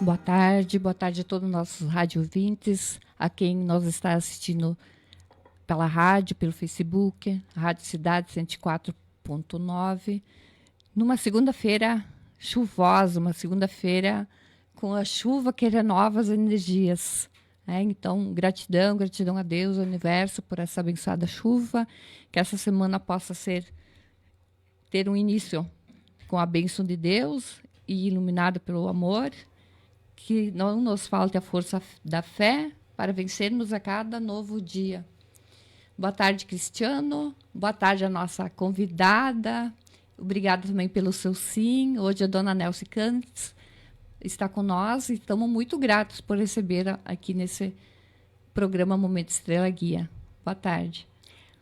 Boa tarde a todos os nossos rádio ouvintes, a quem nós está assistindo pela rádio, pelo Facebook, Rádio Cidade 104.9, numa segunda-feira chuvosa, uma segunda-feira com a chuva que renova as energias. Então, gratidão a Deus, ao universo, por essa abençoada chuva, que essa semana possa ter um início com a bênção de Deus e iluminado pelo amor, que não nos falte a força da fé para vencermos a cada novo dia. Boa tarde, Cristiano. Boa tarde a nossa convidada. Obrigada também pelo seu sim. Hoje a dona Nelce Cantes está com nós e estamos muito gratos por receber aqui nesse programa Momento Estrela Guia. Boa tarde.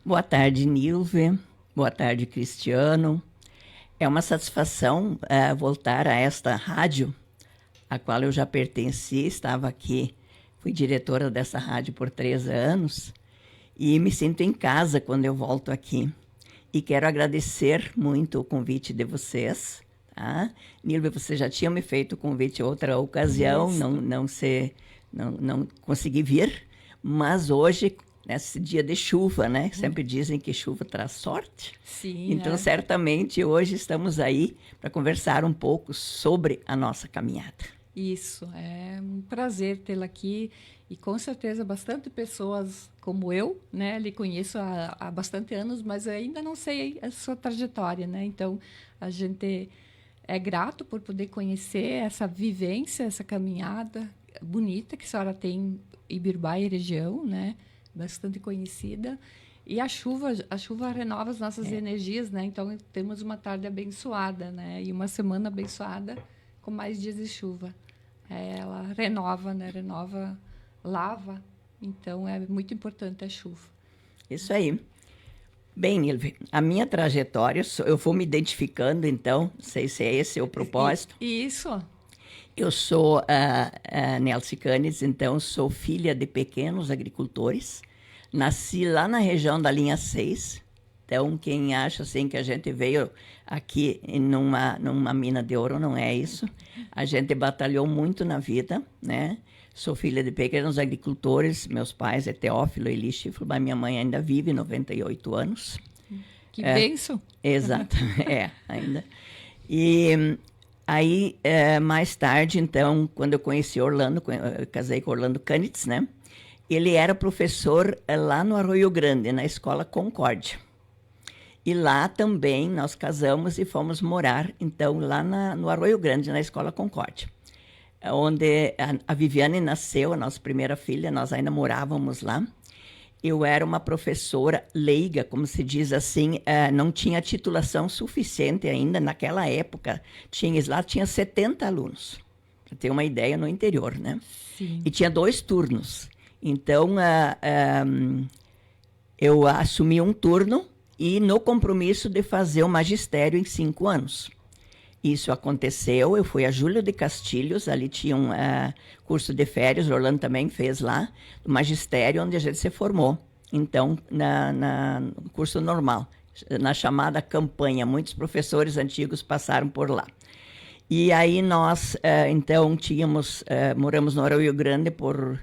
Boa tarde, Nilve. Boa tarde, Cristiano. É uma satisfação voltar a esta rádio, a qual eu já pertenci, estava aqui, fui diretora dessa rádio por 3 anos e me sinto em casa quando eu volto aqui. E quero agradecer muito o convite de vocês. Tá? Nilve, você já tinha me feito o convite em outra ocasião, não consegui vir, mas hoje, nesse dia de chuva, né? Sempre dizem que chuva traz sorte. Sim, então, certamente, hoje estamos aí para conversar um pouco sobre a nossa caminhada. Isso, é um prazer tê-la aqui e com certeza bastante pessoas como eu, né, lhe conheço há bastante anos, mas ainda não sei a sua trajetória, né? Então, a gente é grato por poder conhecer essa vivência, essa caminhada bonita que a senhora tem em Ibirbá e região, né? Bastante conhecida. E a chuva renova as nossas energias, né? Então, temos uma tarde abençoada, né? E uma semana abençoada com mais dias de chuva. Ela renova, né? Renova, lava. Então, é muito importante a chuva. Isso aí. Bem, Nilve, a minha trajetória, eu vou me identificando, então, não sei se é esse o propósito. Isso. Eu sou a Nelce Cantes, então sou filha de pequenos agricultores. Nasci lá na região da linha 6. Então, quem acha assim que a gente veio aqui numa mina de ouro, não é isso. A gente batalhou muito na vida, né? Sou filha de pequenos agricultores. Meus pais é Teófilo e Eli Schiflo, mas minha mãe ainda vive, 98 anos. Que bênção! Exato, ainda. E aí, mais tarde, então, quando eu conheci Orlando, eu casei com Orlando Canitz, né? Ele era professor lá no Arroio Grande, na Escola Concórdia. E lá também nós casamos e fomos morar, então, lá no Arroio Grande, na Escola Concórdia, onde a Viviane nasceu, a nossa primeira filha, nós ainda morávamos lá. Eu era uma professora leiga, como se diz assim, não tinha titulação suficiente ainda. Naquela época, lá tinha 70 alunos, para ter uma ideia, no interior, né? Sim. E tinha 2 turnos. Então, eu assumi um turno e no compromisso de fazer o magistério em 5 anos. Isso aconteceu, eu fui a Júlio de Castilhos, ali tinha um curso de férias, o Orlando também fez lá, no magistério, onde a gente se formou. Então, no curso normal, na chamada campanha, muitos professores antigos passaram por lá. E aí nós, então, moramos no Arroio Grande por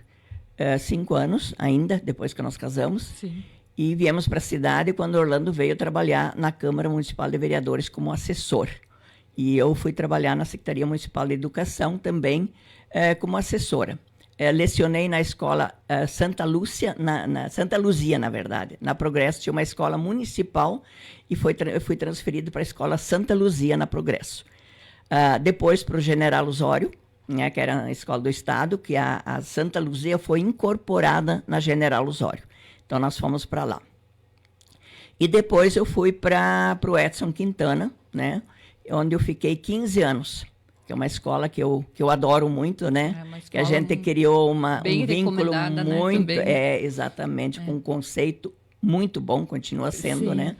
5 anos ainda, depois que nós casamos. Sim. E viemos para a cidade quando Orlando veio trabalhar na Câmara Municipal de Vereadores como assessor. E eu fui trabalhar na Secretaria Municipal de Educação também como assessora. Lecionei na escola Santa Lúcia, Santa Luzia, na verdade. Na Progresso tinha uma escola municipal e fui transferido para a escola Santa Luzia, na Progresso. Depois para o General Osório, né, que era a escola do Estado, que a Santa Luzia foi incorporada na General Osório. Então, nós fomos para lá. E depois eu fui para o Edson Quintana, né, onde eu fiquei 15 anos, que é uma escola que eu adoro muito, né? Que a gente criou um vínculo muito... Né, exatamente, com um conceito muito bom, continua sendo, né?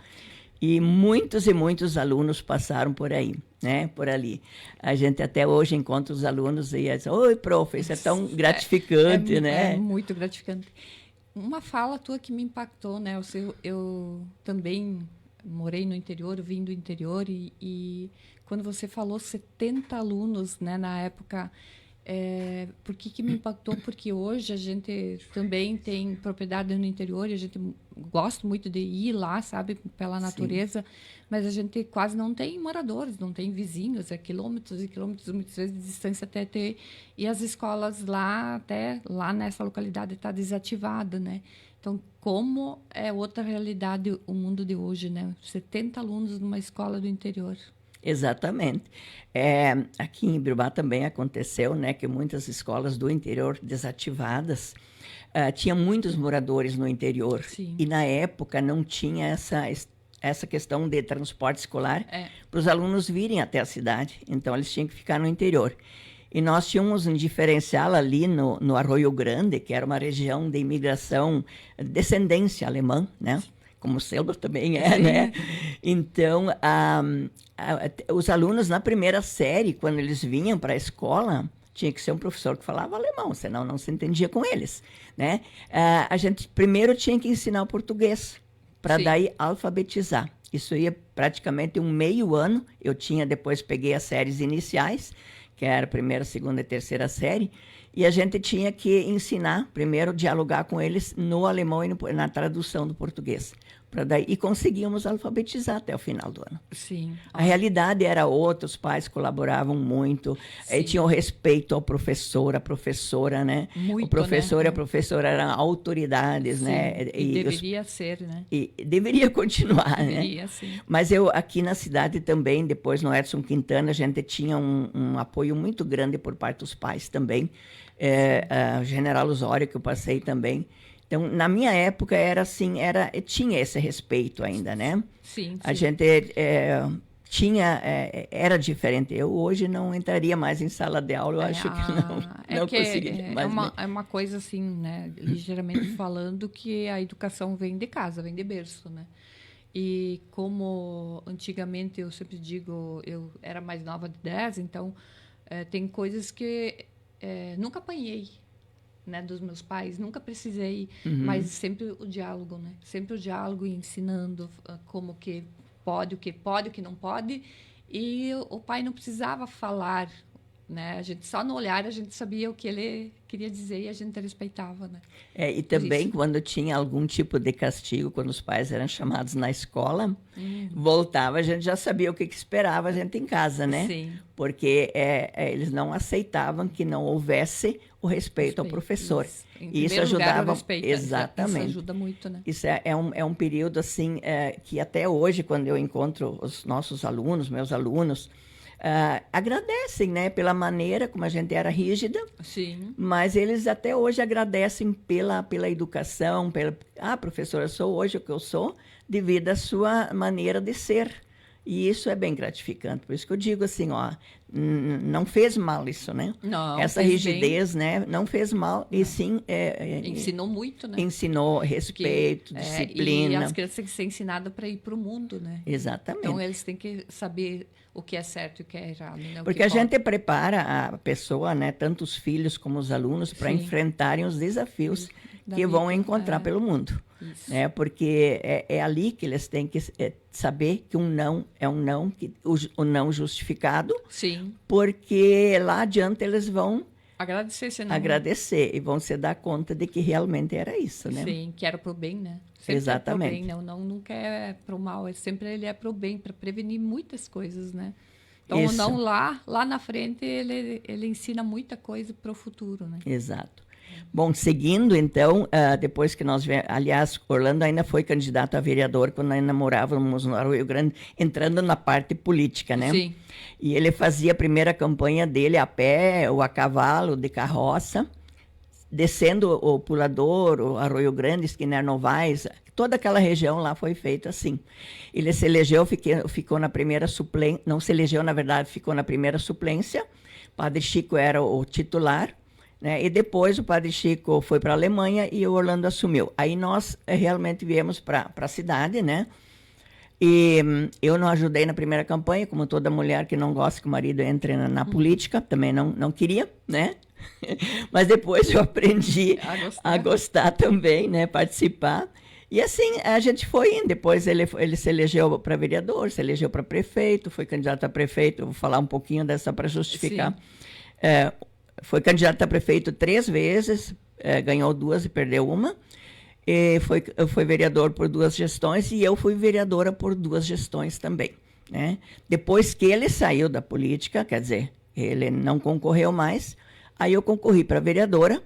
E muitos alunos passaram por aí, né? Por ali. A gente até hoje encontra os alunos e diz, oi, prof, isso é tão gratificante, né? É muito gratificante. Uma fala tua que me impactou, né? Eu também morei no interior, vim do interior e quando você falou 70 alunos, né, na época, Por que me impactou? Porque hoje a gente também tem propriedade no interior e a gente gosta muito de ir lá, sabe, pela natureza, mas a gente quase não tem moradores, não tem vizinhos, é quilômetros e quilômetros, muitas vezes, de distância até ter. E as escolas até lá nessa localidade, está desativada, né? Então, como é outra realidade o mundo de hoje, né? 70 alunos numa escola do interior. Exatamente. Aqui em Ibiúba também aconteceu, né, que muitas escolas do interior desativadas, tinha muitos moradores no interior. Sim. E na época não tinha essa questão de transporte escolar para os alunos virem até a cidade. Então eles tinham que ficar no interior. E nós tínhamos um diferencial ali no Arroio Grande, que era uma região de imigração, descendência alemã, né? Como o Selber também né? Então, os alunos na primeira série, quando eles vinham para a escola, tinha que ser um professor que falava alemão, senão não se entendia com eles, né? A gente primeiro tinha que ensinar o português, para daí alfabetizar. Isso ia praticamente um meio ano. Eu depois peguei as séries iniciais, que era a primeira, segunda e terceira série, e a gente tinha que ensinar, primeiro, dialogar com eles no alemão e na tradução do português. E conseguíamos alfabetizar até o final do ano. Sim. A realidade era outra, os pais colaboravam muito, tinham respeito ao professor, à professora, né? Muito, o professor né? e a professora eram autoridades, né? E deveria ser, né? E deveria continuar, deveria, né? Sim. Mas aqui na cidade também, depois no Edson Quintana, a gente tinha um apoio muito grande por parte dos pais também. General Osório, que eu passei também. Então, na minha época, era assim, tinha esse respeito ainda, né? Sim. A gente era diferente. Eu hoje não entraria mais em sala de aula, eu acho que não conseguiria mais. É uma coisa assim, né? Ligeiramente falando, que a educação vem de casa, vem de berço, né? E como antigamente, eu sempre digo, eu era mais nova de 10, então tem coisas que nunca apanhei, né, dos meus pais, nunca precisei, mas sempre o diálogo, né? Sempre o diálogo, ensinando como que pode, o que não pode, e o pai não precisava falar, né? A gente só no olhar a gente sabia o que ele queria dizer e a gente respeitava, né? E também quando tinha algum tipo de castigo, quando os pais eram chamados na escola, voltava, a gente já sabia o que esperava a gente em casa, né? Sim. Porque eles não aceitavam que não houvesse o respeito ao professor. E isso ajudava. Respeito, exatamente. Isso ajuda muito, né? Isso é um período assim que até hoje, quando eu encontro os nossos alunos, meus alunos, agradecem, né, pela maneira como a gente era rígida. Sim. Mas eles até hoje agradecem pela educação, professora, eu sou hoje o que eu sou devido à sua maneira de ser. E isso é bem gratificante. Por isso que eu digo assim, não fez mal isso, né? Não, essa rigidez, né? Não fez mal, e sim... ensinou muito, né? Ensinou respeito, disciplina. E as crianças têm que ser ensinadas para ir para o mundo, né? Exatamente. Então, eles têm que saber o que é certo e o que é errado, né? Porque a gente prepara a pessoa, né? Tanto os filhos como os alunos, para enfrentarem os desafios que vão encontrar pelo mundo. Né? Porque é ali que eles têm que saber que um não é um não, o não justificado. Sim. Porque lá adiante eles vão agradecer e vão se dar conta de que realmente era isso, né? Sim, que era pro bem, né? Sempre exatamente. É pro bem, né? O não nunca é pro mal, ele é pro bem, para prevenir muitas coisas, né? Então, o não lá na frente, ele ensina muita coisa para o futuro, né? Exato. Bom, seguindo, então, depois que nós... Aliás, Orlando ainda foi candidato a vereador quando ainda morávamos no Rio Grande, entrando na parte política, né? Sim. E ele fazia a primeira campanha dele a pé ou a cavalo, de carroça, descendo o Pulador, o Arroio Grande, Esquiné Novaes, toda aquela região lá foi feita assim. Ele se elegeu, ficou na primeira suplência, não se elegeu, na verdade, ficou na primeira suplência. Padre Chico era o titular, né? E depois o Padre Chico foi para a Alemanha e o Orlando assumiu. Aí nós realmente viemos para a cidade, né? E eu não ajudei na primeira campanha, como toda mulher que não gosta que o marido entre na política, também não queria, né? Mas depois eu aprendi a gostar também, né? Participar. E assim, a gente foi indo. Depois ele se elegeu para vereador, se elegeu para prefeito, foi candidato a prefeito. Eu vou falar um pouquinho dessa para justificar. foi candidata a prefeito 3 vezes, ganhou 2 e perdeu uma. E foi vereador por 2 gestões e eu fui vereadora por 2 gestões também, né? Depois que ele saiu da política, quer dizer, ele não concorreu mais, aí eu concorri para vereadora,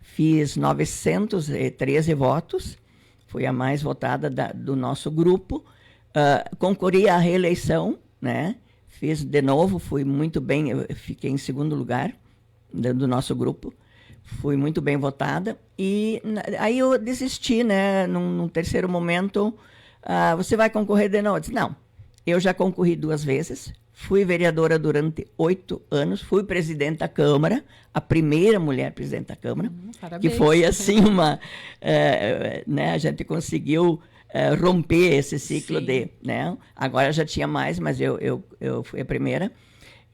fiz 913 votos, fui a mais votada do nosso grupo, concorri à reeleição, né? Fiz de novo, fui muito bem, eu fiquei em segundo lugar do nosso grupo, fui muito bem votada, e aí eu desisti, né? Num terceiro momento, você vai concorrer de novo? Eu disse, não, eu já concorri 2 vezes, fui vereadora durante 8 anos, fui presidente da Câmara, a primeira mulher presidente da Câmara, que foi assim né? A gente conseguiu romper esse ciclo né? Agora já tinha mais, mas eu fui a primeira.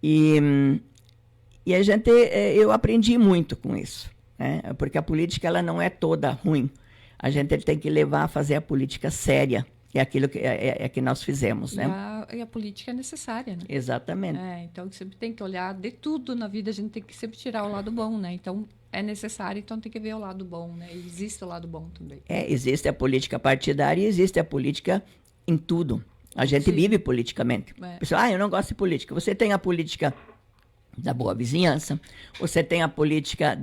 E eu aprendi muito com isso, né? Porque a política ela não é toda ruim. A gente tem que levar a fazer a política séria. É aquilo que nós fizemos, né? E a política é necessária, né? Exatamente. Então, sempre tem que olhar de tudo na vida, a gente tem que sempre tirar o lado bom, né? Então, é necessário, então tem que ver o lado bom, né? E existe o lado bom também. Existe a política partidária e existe a política em tudo. A gente vive politicamente. Pessoal, eu não gosto de política. Você tem a política da boa vizinhança, você tem a política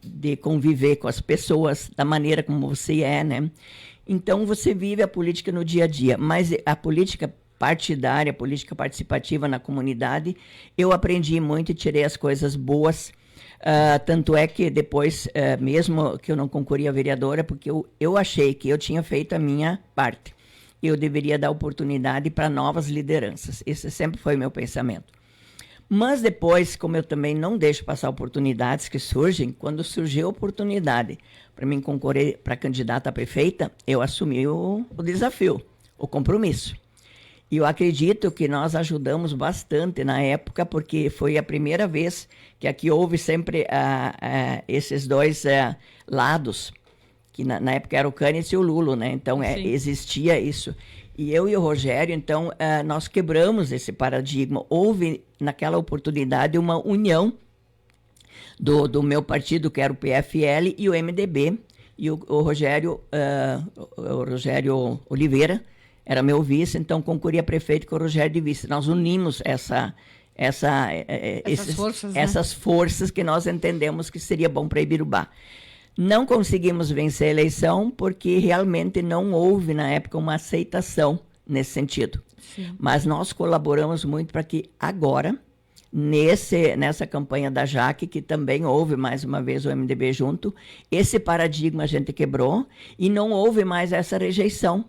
de conviver com as pessoas, da maneira como você é, né? Então, você vive a política no dia a dia, mas a política partidária, a política participativa na comunidade, eu aprendi muito e tirei as coisas boas. Tanto é que depois, mesmo que eu não concorri a vereadora, porque eu achei que eu tinha feito a minha parte. Eu deveria dar oportunidade para novas lideranças. Esse sempre foi meu pensamento. Mas depois, como eu também não deixo passar oportunidades que surgem, quando surgiu a oportunidade para mim concorrer para candidata a prefeita, eu assumi o desafio, o compromisso. E eu acredito que nós ajudamos bastante na época, porque foi a primeira vez que aqui houve sempre esses 2 lados, que na época era o Cânice e o Lulo, né? Então existia isso. E eu e o Rogério, então, nós quebramos esse paradigma. Houve, naquela oportunidade, uma união do meu partido, que era o PFL, e o MDB. E o Rogério Oliveira era meu vice, então concorria a prefeito com o Rogério de vice. Nós unimos essas forças que nós entendemos que seria bom para Ibirubá. Não conseguimos vencer a eleição porque realmente não houve, na época, uma aceitação nesse sentido. Sim. Mas nós colaboramos muito para que agora, nessa campanha da Jaque, que também houve mais uma vez o MDB junto, esse paradigma a gente quebrou e não houve mais essa rejeição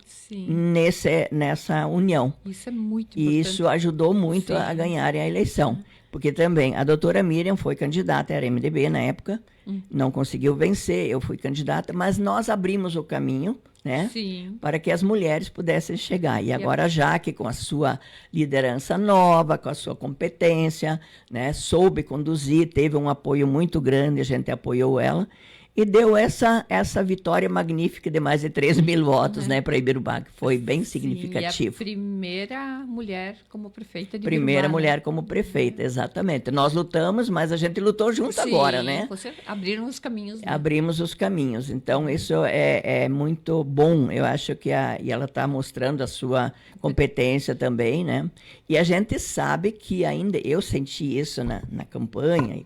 nessa união. Isso é muito importante. E isso ajudou muito a ganharem a eleição. Porque também a doutora Miriam foi candidata, era MDB na época, não conseguiu vencer, eu fui candidata, mas nós abrimos o caminho, né, para que as mulheres pudessem chegar. E agora a Jaque, com a sua liderança nova, com a sua competência, né, soube conduzir, teve um apoio muito grande, a gente apoiou ela, e deu essa vitória magnífica de mais de 3 mil votos, né, para Ibirubá, que foi bem significativo. E a primeira mulher como prefeita de Primeira Ibirubá, mulher como prefeita, exatamente. Nós lutamos, mas a gente lutou junto agora, né? Você abriram os caminhos. Né? Abrimos os caminhos. Então, isso é muito bom. Eu acho que e ela está mostrando a sua competência também, né? E a gente sabe que ainda, eu senti isso na campanha,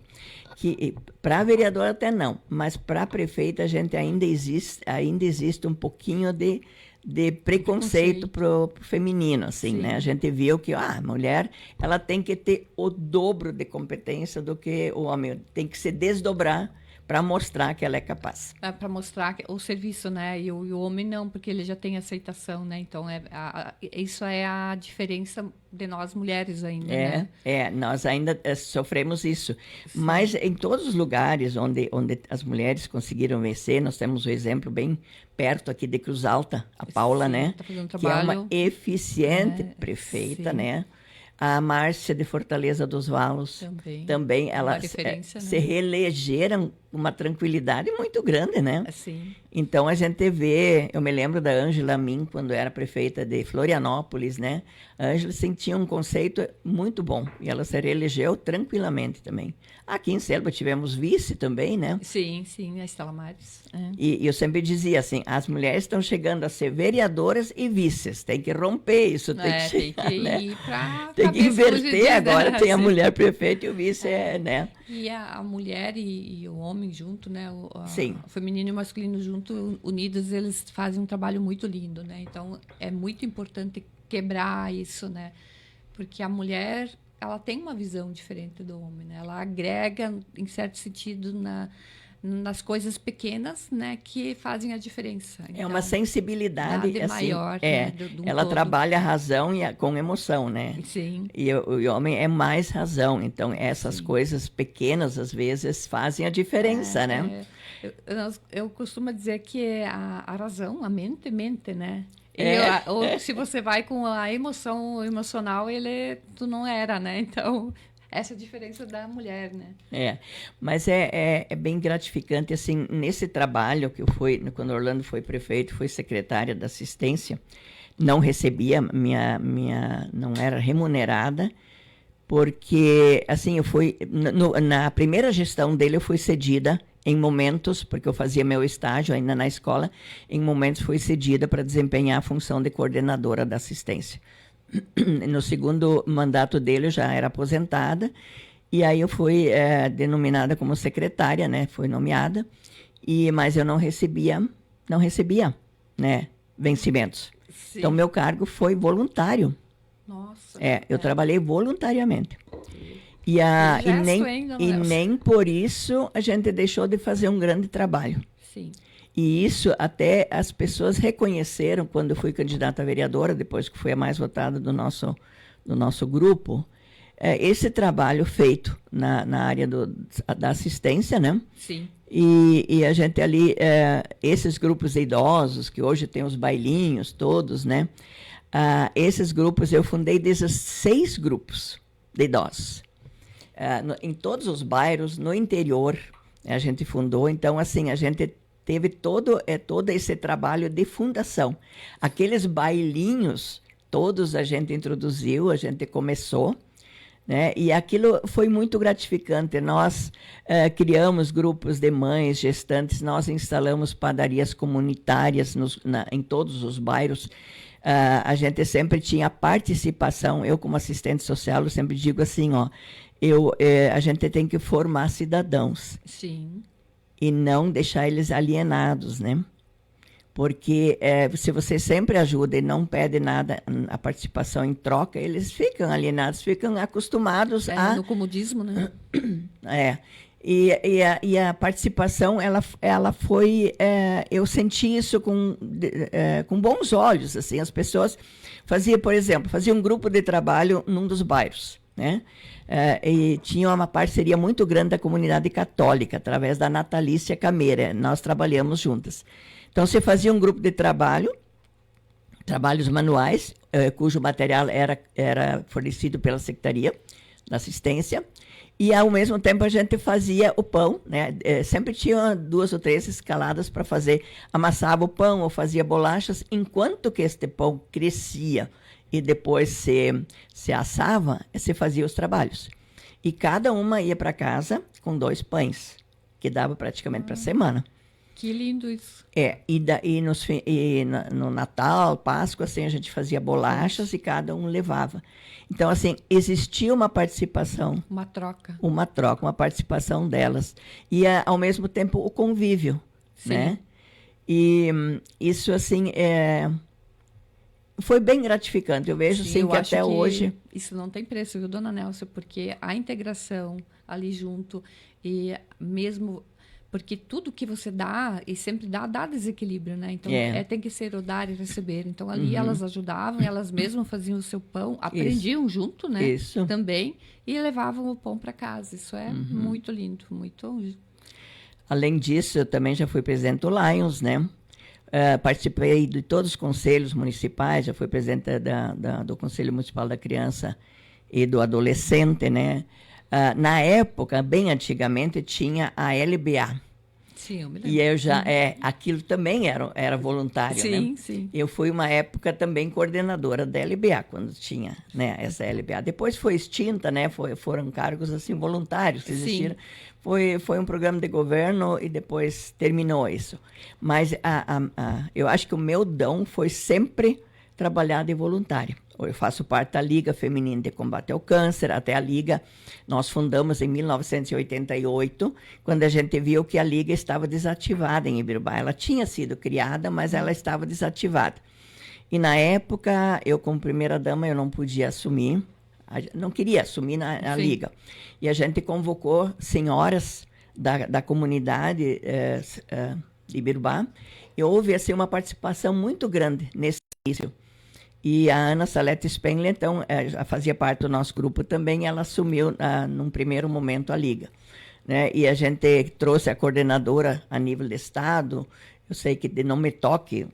que para vereador até não, mas para prefeita a gente ainda existe um pouquinho de preconceito pro feminino, assim, né? A gente viu que a mulher ela tem que ter o dobro de competência do que o homem, tem que se desdobrar para mostrar que ela é capaz. Para mostrar o serviço, né? E o homem não, porque ele já tem aceitação, né? Então, isso é a diferença de nós mulheres ainda, né? Nós ainda sofremos isso. Sim. Mas em todos os lugares onde as mulheres conseguiram vencer, nós temos um exemplo bem perto aqui de Cruz Alta, a Paula, né? Tá fazendo um que é trabalho, uma eficiente prefeita, né? A Márcia de Fortaleza dos Valos, também elas se reelegeram com uma tranquilidade muito grande, né? Sim. Então, a gente vê, eu me lembro da Ângela Min, quando era prefeita de Florianópolis, né? A Ângela sentia um conceito muito bom, e ela se reelegeu tranquilamente também. Aqui em Selva tivemos vice também, né? Sim, sim, a Estela Mares. E eu sempre dizia assim, as mulheres estão chegando a ser vereadoras e vices, tem que romper isso, tem que chegar, ir né? para tem que inverter, agora tem a mulher prefeita e o vice, né? E a mulher e o homem junto, né? Sim. O feminino e o masculino junto, unidos, eles fazem um trabalho muito lindo, né? Então, é muito importante quebrar isso, né? Porque a mulher, ela tem uma visão diferente do homem, né? Ela agrega, em certo sentido, nas coisas pequenas, né, que fazem a diferença. Então, é uma sensibilidade assim, maior, né, ela todo. trabalha a razão com emoção, né? Sim. E o homem é mais razão, então essas coisas pequenas às vezes fazem a diferença, né? Eu costumo dizer que a razão, a mente, né? Ou se você vai com a emoção, o emocional, tu não era, né? Então, essa é a diferença da mulher, né? Mas é bem gratificante, assim, nesse trabalho que eu fui, quando Orlando foi prefeito, fui secretária da assistência, não recebia, não era remunerada, porque, assim, eu fui, na primeira gestão dele eu fui cedida em momentos, porque eu fazia meu estágio ainda na escola, em momentos fui cedida para desempenhar a função de coordenadora da assistência. No segundo mandato dele eu já era aposentada, e aí eu fui denominada como secretária, né? Fui nomeada, mas eu não recebia, né, vencimentos. Sim. Então, meu cargo foi voluntário. Nossa. Eu trabalhei voluntariamente. E nem por isso a gente deixou de fazer um grande trabalho. Sim. E isso até as pessoas reconheceram quando eu fui candidata a vereadora, depois que fui a mais votada do nosso grupo, esse trabalho feito na área da assistência, né? Sim. E a gente ali, esses grupos de idosos, que hoje tem os bailinhos todos, né? Esses grupos, eu fundei 16 grupos de idosos. Em todos os bairros, no interior, a gente fundou. Então, assim, a gente teve todo esse trabalho de fundação. Aqueles bailinhos, todos a gente introduziu, a gente começou, né? E aquilo foi muito gratificante. Nós criamos grupos de mães, gestantes, nós instalamos padarias comunitárias em todos os bairros. A gente sempre tinha participação. Eu, como assistente social, eu sempre digo assim, a gente tem que formar cidadãos. Sim. E não deixar eles alienados, né? Porque se você sempre ajuda e não pede nada, a participação em troca, eles ficam alienados, ficam acostumados no comodismo, né? E a participação, ela foi... eu senti isso com bons olhos, assim. As pessoas faziam, por exemplo, um grupo de trabalho num dos bairros, né? E tinha uma parceria muito grande da comunidade católica, através da Natalícia Cameira. Nós trabalhamos juntas. Então, você fazia um grupo de trabalhos manuais, cujo material era fornecido pela Secretaria da Assistência, e, ao mesmo tempo, a gente fazia o pão, né? Sempre tinha 2 ou 3 escaladas para fazer. Amassava o pão ou fazia bolachas, enquanto que este pão crescia e depois se assava, se fazia os trabalhos. E cada uma ia para casa com 2 pães, que dava praticamente para a semana. Que lindo isso. No Natal, Páscoa, assim, a gente fazia bolachas e cada um levava. Então, assim, existia uma participação. Uma troca, uma participação delas. E, ao mesmo tempo, o convívio, né? E isso, assim, foi bem gratificante. Eu vejo, sim, que até hoje... Isso não tem preço, viu, dona Nélcia? Porque a integração ali junto e mesmo... Porque tudo que você dá, e sempre dá desequilíbrio, né? Então, tem que ser o dar e receber. Então, ali elas ajudavam, elas mesmas faziam o seu pão, aprendiam junto, né? Isso. Também, e levavam o pão para casa. Isso é muito lindo, muito... Além disso, eu também já fui presidente do Lions, né? Participei de todos os conselhos municipais, já fui presidente do Conselho Municipal da Criança e do adolescente, né? Na época, bem antigamente, tinha a LBA. Sim, eu me lembro. E eu já, aquilo também era voluntário, sim, né? Sim. Eu fui uma época também coordenadora da LBA, quando tinha, né, essa LBA. Depois foi extinta, né? Foram cargos assim voluntários que existiram. Foi um programa de governo e depois terminou isso. Mas eu acho que o meu dom foi sempre trabalhar de voluntário. Eu faço parte da Liga Feminina de Combate ao Câncer, até a Liga nós fundamos em 1988, quando a gente viu que a Liga estava desativada em Ibirubá. Ela tinha sido criada, mas ela estava desativada. E na época, eu como primeira-dama, eu não podia assumir, não queria assumir a Liga. E a gente convocou senhoras da comunidade de Ibirubá, e houve assim, uma participação muito grande nesse início. E a Ana Salete Spengler, então, já fazia parte do nosso grupo também, ela assumiu, num primeiro momento, a Liga. Né? E a gente trouxe a coordenadora a nível de Estado, eu sei que de Não Me Toque,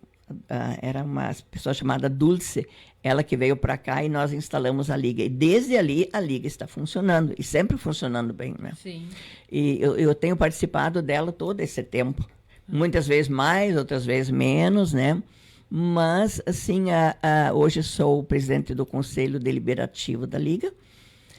era uma pessoa chamada Dulce, ela que veio para cá e nós instalamos a Liga. E desde ali, a Liga está funcionando, e sempre funcionando bem. Né? Sim. E eu tenho participado dela todo esse tempo. Muitas vezes mais, outras vezes menos, né? Mas, assim, hoje sou o presidente do Conselho Deliberativo da Liga.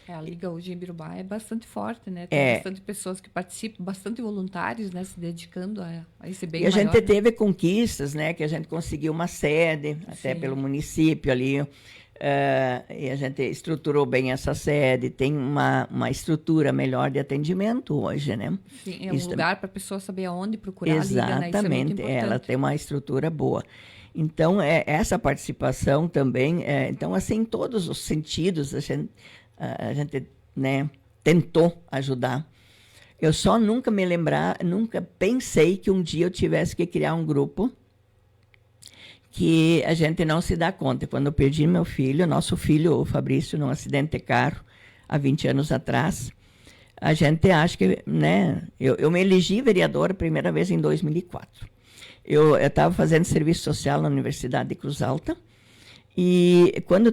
A Liga hoje em Ibirubá é bastante forte, né? Tem bastante pessoas que participam, bastante voluntários, né? Se dedicando a esse bem maior. E a gente teve conquistas, né? Que a gente conseguiu uma sede, até pelo município ali. E a gente estruturou bem essa sede. Tem uma estrutura melhor de atendimento hoje, né? Sim, é um lugar para a pessoa saber aonde procurar a Liga, né? Isso é muito Exatamente, importante. ela tem uma estrutura boa. Então, essa participação também, então, assim, em todos os sentidos, a gente né, tentou ajudar. Eu só nunca pensei que um dia eu tivesse que criar um grupo que a gente não se dá conta. Quando eu perdi meu filho, nosso filho, o Fabrício, num acidente de carro, há 20 anos atrás, a gente acha que, né, eu me elegi vereadora a primeira vez em 2004. Eu estava fazendo serviço social na Universidade de Cruz Alta e quando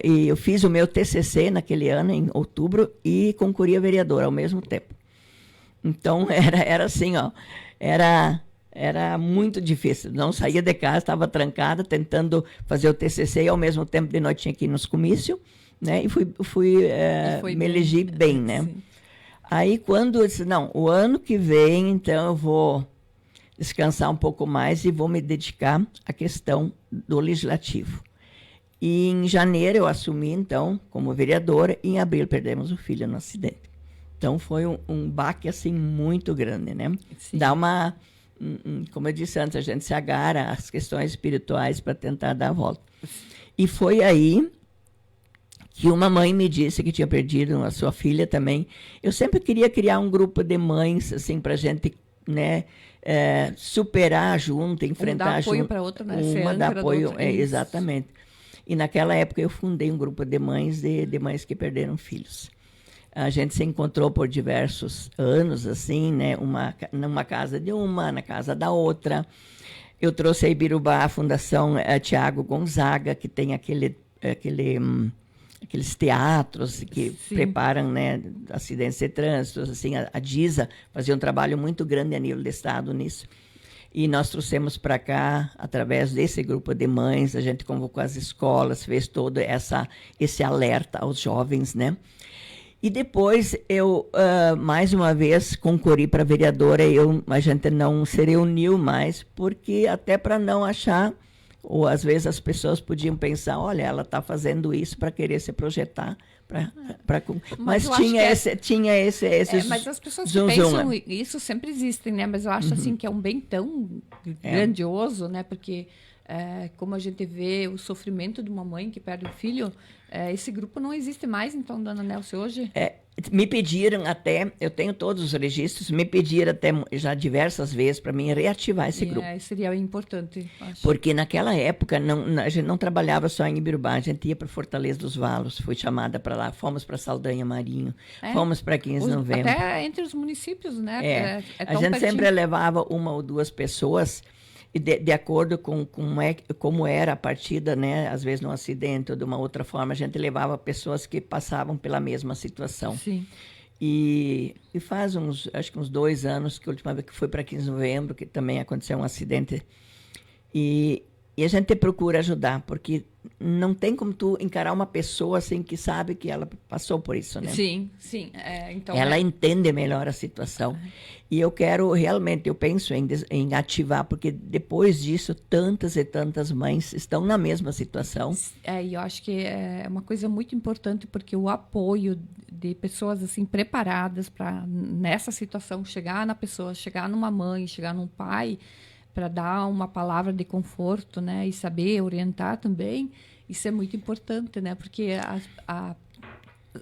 eu fiz o meu TCC naquele ano, em outubro, e concorri a vereadora ao mesmo tempo. Então, era assim, ó, era muito difícil. Não saía de casa, estava trancada, tentando fazer o TCC e ao mesmo tempo de noite tinha que ir nos comícios, né? E me elegi bem, né? Sim. Aí, quando eu disse, não, o ano que vem, então, eu vou descansar um pouco mais e vou me dedicar à questão do legislativo. E em janeiro eu assumi, então, como vereadora, e em abril perdemos o filho no acidente. Então, foi um baque, assim, muito grande, né? Sim. Dá uma, como eu disse antes, a gente se agarra às questões espirituais para tentar dar a volta. E foi aí que uma mãe me disse que tinha perdido a sua filha também. Eu sempre queria criar um grupo de mães, assim, para a gente, né, superar junto, enfrentar junto. Uma dar apoio para outra, né? Uma dar apoio, exatamente. E naquela época eu fundei um grupo de mães, de mães que perderam filhos. A gente se encontrou por diversos anos, assim, né? Numa casa de uma, na casa da outra. Eu trouxe a Ibirubá, a Fundação Tiago Gonzaga, que tem aqueles teatros que preparam, né, acidentes de trânsito, assim, a DISA fazia um trabalho muito grande a nível do Estado nisso. E nós trouxemos para cá, através desse grupo de mães, a gente convocou as escolas, fez todo esse alerta aos jovens, né? E depois eu, mais uma vez, concorri para vereadora, a gente não se reuniu mais, porque até para não achar, ou às vezes as pessoas podiam pensar, olha, ela está fazendo isso para querer se projetar. Mas tinha esse mas as pessoas que pensam isso sempre existem, né? Mas eu acho assim que é um bem tão grandioso, né? Porque como a gente vê o sofrimento de uma mãe que perde um filho, esse grupo não existe mais, então, dona Nelce, hoje? Me pediram até, eu tenho todos os registros, me pediram até já diversas vezes para mim reativar esse grupo. Seria importante, acho. Porque naquela época a gente não trabalhava só em Ibirubá, a gente ia para Fortaleza dos Valos, fui chamada para lá, fomos para Saldanha Marinho, fomos para 15 de novembro. Até entre os municípios, né? A gente sempre levava uma ou duas pessoas E de acordo com como era a partida, né? Às vezes num acidente ou de uma outra forma, a gente levava pessoas que passavam pela mesma situação. Sim. E faz acho que uns 2 anos, que a última vez que foi para 15 de novembro, que também aconteceu um acidente. E a gente procura ajudar, porque não tem como tu encarar uma pessoa assim que sabe que ela passou por isso, né? Sim. Então, ela entende melhor a situação. E eu quero realmente, eu penso em ativar, porque depois disso, tantas e tantas mães estão na mesma situação. E eu acho que é uma coisa muito importante, porque o apoio de pessoas assim preparadas para, nessa situação, chegar na pessoa, chegar numa mãe, chegar num pai, para dar uma palavra de conforto, né, e saber orientar também, isso é muito importante, né, porque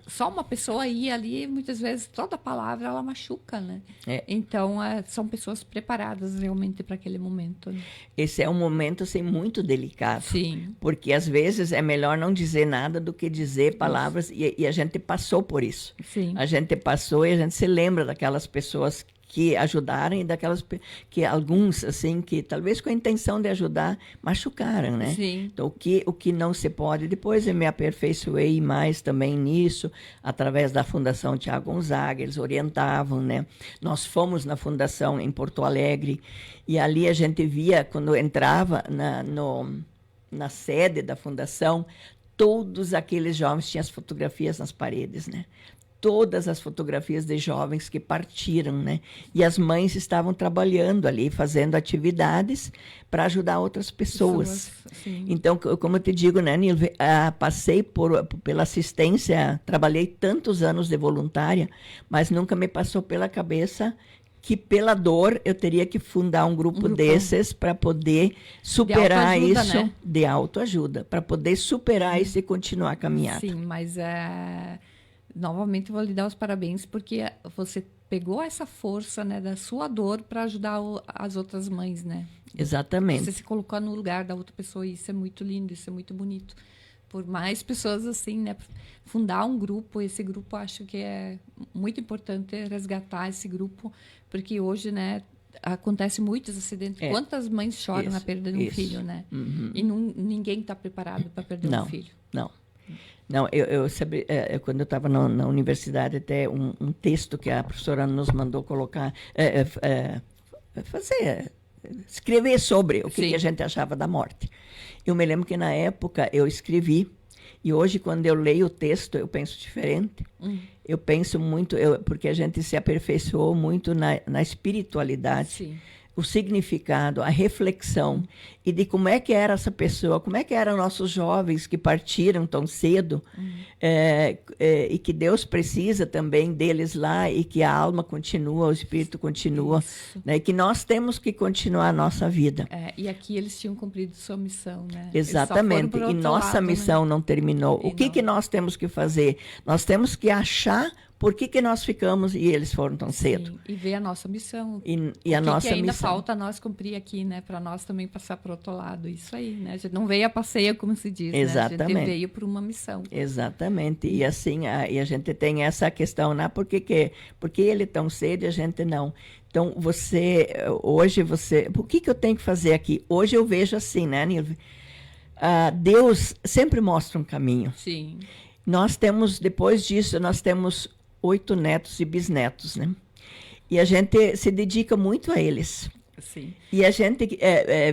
só uma pessoa ir ali, muitas vezes toda palavra ela machuca, né? Então são pessoas preparadas realmente para aquele momento. Né? Esse é um momento assim muito delicado. Sim. Porque às vezes é melhor não dizer nada do que dizer palavras, e a gente passou por isso. Sim. A gente passou e a gente se lembra daquelas pessoas que ajudaram e daquelas que alguns, assim, que talvez com a intenção de ajudar, machucaram, né? Sim. Então, o que não se pode, depois eu me aperfeiçoei mais também nisso, através da Fundação Tiago Gonzaga, eles orientavam, né? Nós fomos na Fundação em Porto Alegre, e ali a gente via, quando entrava na sede da Fundação, todos aqueles jovens tinham as fotografias nas paredes, né? Todas as fotografias de jovens que partiram, né? E as mães estavam trabalhando ali, fazendo atividades para ajudar outras pessoas. Então, como eu te digo, né, Nilve, passei pela assistência, trabalhei tantos anos de voluntária, mas nunca me passou pela cabeça que pela dor eu teria que fundar um grupo desses para poder superar isso, né? De autoajuda, para poder superar isso e continuar a caminhada. Sim, mas novamente vou lhe dar os parabéns, porque você pegou essa força, né, da sua dor para ajudar as outras mães, né? Exatamente. Você se colocou no lugar da outra pessoa, e isso é muito lindo, isso é muito bonito. Por mais pessoas assim, né, fundar um grupo, esse grupo acho que é muito importante resgatar esse grupo, porque hoje, né, acontece muitos acidentes. Quantas mães choram na perda de um filho, né? Uhum. E ninguém está preparado para perder um filho. Não, eu sabia, quando eu estava na universidade, até um texto que a professora nos mandou colocar, escrever sobre o que a gente achava da morte. Eu me lembro que na época eu escrevi, e hoje quando eu leio o texto eu penso diferente. Eu penso muito, porque a gente se aperfeiçoou muito na espiritualidade. Sim. O significado, a reflexão, e de como é que era essa pessoa, como é que eram nossos jovens que partiram tão cedo, e que Deus precisa também deles lá, e que a alma continua, o espírito continua, né, e que nós temos que continuar a nossa vida. E aqui eles tinham cumprido sua missão, né? Exatamente, e nossa missão não terminou. O que nós temos que fazer? Nós temos que achar por que nós ficamos e eles foram tão cedo. Sim, e ver a nossa missão. E a nossa que ainda missão. Falta nós cumprir aqui, né? Para nós também passar para o outro lado. Isso aí, né? A gente não veio a passeio, como se diz, Exatamente. Né? A gente veio por uma missão. Exatamente. E assim, e a gente tem essa questão, né? Por que ele tão cedo e a gente não? Então, hoje, o que eu tenho que fazer aqui? Hoje eu vejo assim, né, Nilve? Deus sempre mostra um caminho. Sim. Depois disso, nós temos 8 netos e bisnetos, né? E a gente se dedica muito a eles. Sim. E a gente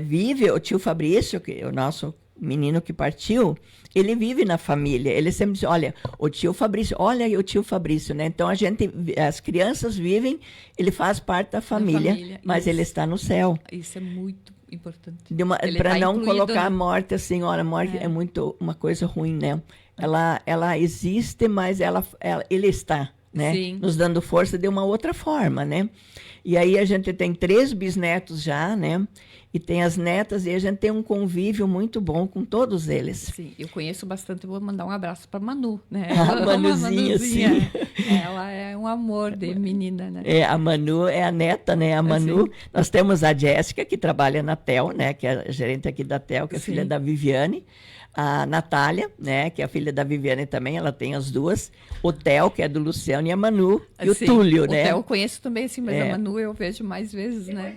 vive, o tio Fabrício, que é o nosso menino que partiu, ele vive na família. Ele sempre diz, olha o tio Fabrício, né? Então as crianças vivem, ele faz parte da família, mas isso. Ele está no céu. Isso é muito importante. Para não colocar a morte assim, olha, a morte é muito uma coisa ruim, né? Ela existe, mas ele está, né? Sim. Nos dando força de uma outra forma, né? E aí a gente tem 3 bisnetos já, né? E tem as netas, e a gente tem um convívio muito bom com todos eles. Sim, eu conheço bastante, vou mandar um abraço para Manu, né? A Manuzinha, sim. Ela é um amor de menina, né? A Manu é a neta, né? A Manu, nós temos a Jéssica, que trabalha na TEL, né? Que é a gerente aqui da TEL, que é filha da Viviane. A Natália, né, que é a filha da Viviane também, ela tem as duas. O Theo, que é do Luciano, e a Manu, e o Túlio, né? O Theo eu conheço também, assim, mas a Manu eu vejo mais vezes, né?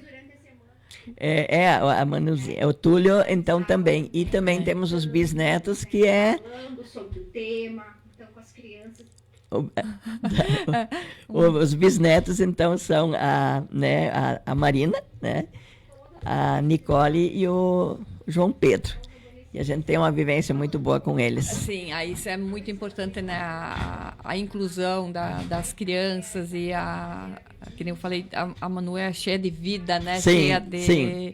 A Manuzinha. O Túlio, então, também. E também temos os bisnetos, que Falando sobre o tema, então, com as crianças. Os bisnetos, então, são a Marina, né? A Nicole e o João Pedro. E a gente tem uma vivência muito boa com eles. Sim, isso é muito importante, né? A inclusão das crianças e que nem eu falei, a Manu é cheia de vida, né? Sim, cheia sim.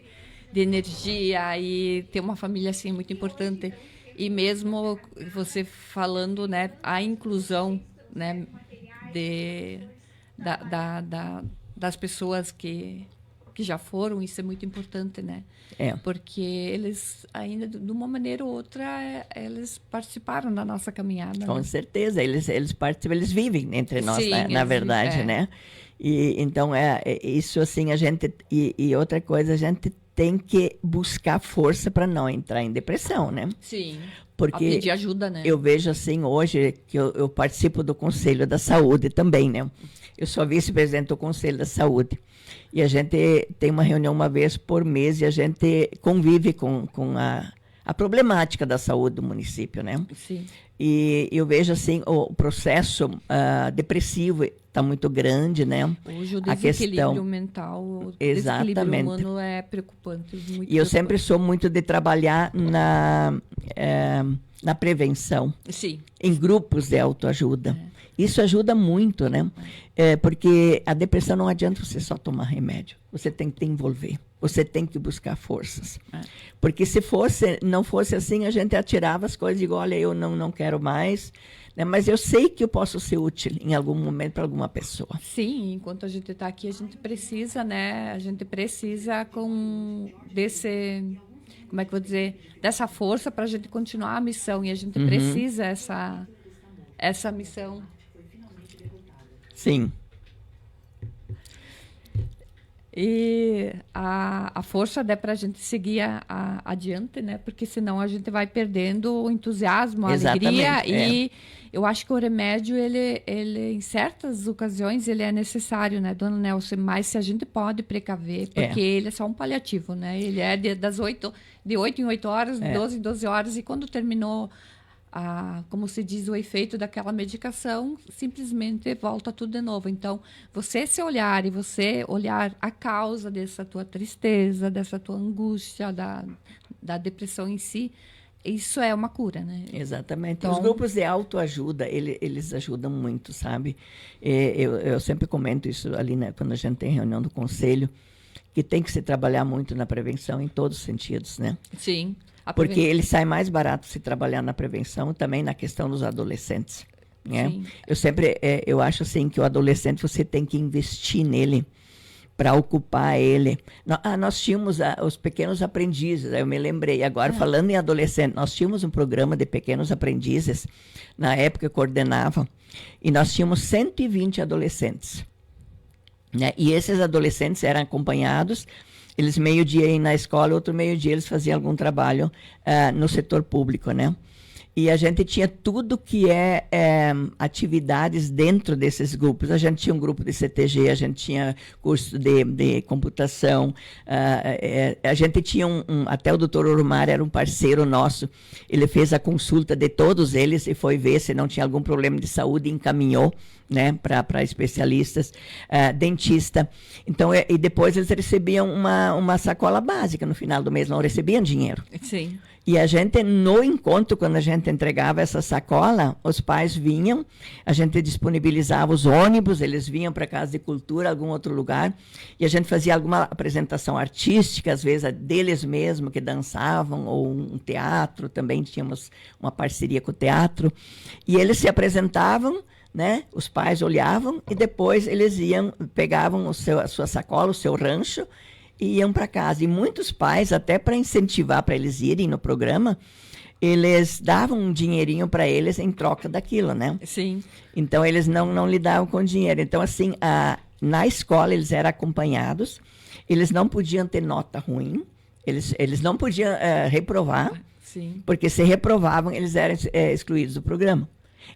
de energia, e ter uma família assim é muito importante. E mesmo você falando, né? A inclusão, né? Das pessoas que já foram, isso é muito importante, né? Porque eles ainda, de uma maneira ou outra, eles participaram da nossa caminhada. Com né? certeza, eles participam, eles vivem entre nós, Sim, na verdade, né? E então isso assim, a gente e outra coisa, a gente tem que buscar força para não entrar em depressão, né? Sim. Porque a pedir ajuda, né? Eu vejo assim hoje que eu participo do Conselho da Saúde também, né? Eu sou vice-presidente do Conselho da Saúde. E a gente tem uma reunião uma vez por mês e a gente convive com a problemática da saúde do município, né? Sim. E eu vejo assim, o processo depressivo está muito grande, né? Hoje o desequilíbrio mental, o desequilíbrio humano é preocupante. Muito e eu sempre sou muito de trabalhar na prevenção. Sim. Em grupos de autoajuda. Isso ajuda muito, né? Porque a depressão não adianta você só tomar remédio. Você tem que te envolver. Você tem que buscar forças. Porque se não fosse assim, a gente atirava as coisas e digo, olha, eu não quero mais. Né? Mas eu sei que eu posso ser útil em algum momento para alguma pessoa. Sim, enquanto a gente está aqui, a gente precisa, né? A gente precisa como é que eu vou dizer? Dessa força para a gente continuar a missão. E a gente precisa essa missão. Sim. E a força é para a gente seguir adiante, né? Porque senão a gente vai perdendo o entusiasmo, a alegria. E eu acho que o remédio, ele, em certas ocasiões, ele é necessário, né, dona Nelson? Mas se a gente pode precaver, porque ele é só um paliativo, né? Ele é de 8 em 8 horas, 12 em 12 horas. E quando terminou como se diz, o efeito daquela medicação, simplesmente volta tudo de novo. Então, você se olhar e você olhar a causa dessa tua tristeza, dessa tua angústia, da depressão em si, isso é uma cura, né? Exatamente. Então, os grupos de autoajuda, eles ajudam muito, sabe? Eu sempre comento isso ali, né, quando a gente tem reunião do conselho, que tem que se trabalhar muito na prevenção em todos os sentidos, né? Sim. Porque ele sai mais barato se trabalhar na prevenção, também na questão dos adolescentes. Né? Eu acho assim que o adolescente, você tem que investir nele para ocupar ele. Nós tínhamos os pequenos aprendizes, eu me lembrei agora, falando em adolescente, nós tínhamos um programa de pequenos aprendizes, na época eu coordenava, e nós tínhamos 120 adolescentes. Né? E esses adolescentes eram acompanhados. Eles meio-dia iam na escola, outro meio-dia eles faziam algum trabalho no setor público, né? E a gente tinha tudo que atividades dentro desses grupos. A gente tinha um grupo de CTG, a gente tinha curso de computação, a gente tinha até o doutor Ormar era um parceiro nosso, ele fez a consulta de todos eles e foi ver se não tinha algum problema de saúde e encaminhou, né, para especialistas, dentista. Então, e depois eles recebiam uma sacola básica no final do mês, não recebiam dinheiro. Sim. E a gente, no encontro, quando a gente entregava essa sacola, os pais vinham, a gente disponibilizava os ônibus, eles vinham para a Casa de Cultura, algum outro lugar, e a gente fazia alguma apresentação artística, às vezes deles mesmos que dançavam, ou um teatro, também tínhamos uma parceria com o teatro, e eles se apresentavam, né? Os pais olhavam e depois eles pegavam a sua sacola, o seu rancho, e iam para casa. E muitos pais, até para incentivar para eles irem no programa, eles davam um dinheirinho para eles em troca daquilo, né? Sim. Então, eles não lidavam com dinheiro. Então, assim, na escola, eles eram acompanhados, eles não podiam ter nota ruim, eles não podiam reprovar, Sim. porque se reprovavam, eles eram excluídos do programa.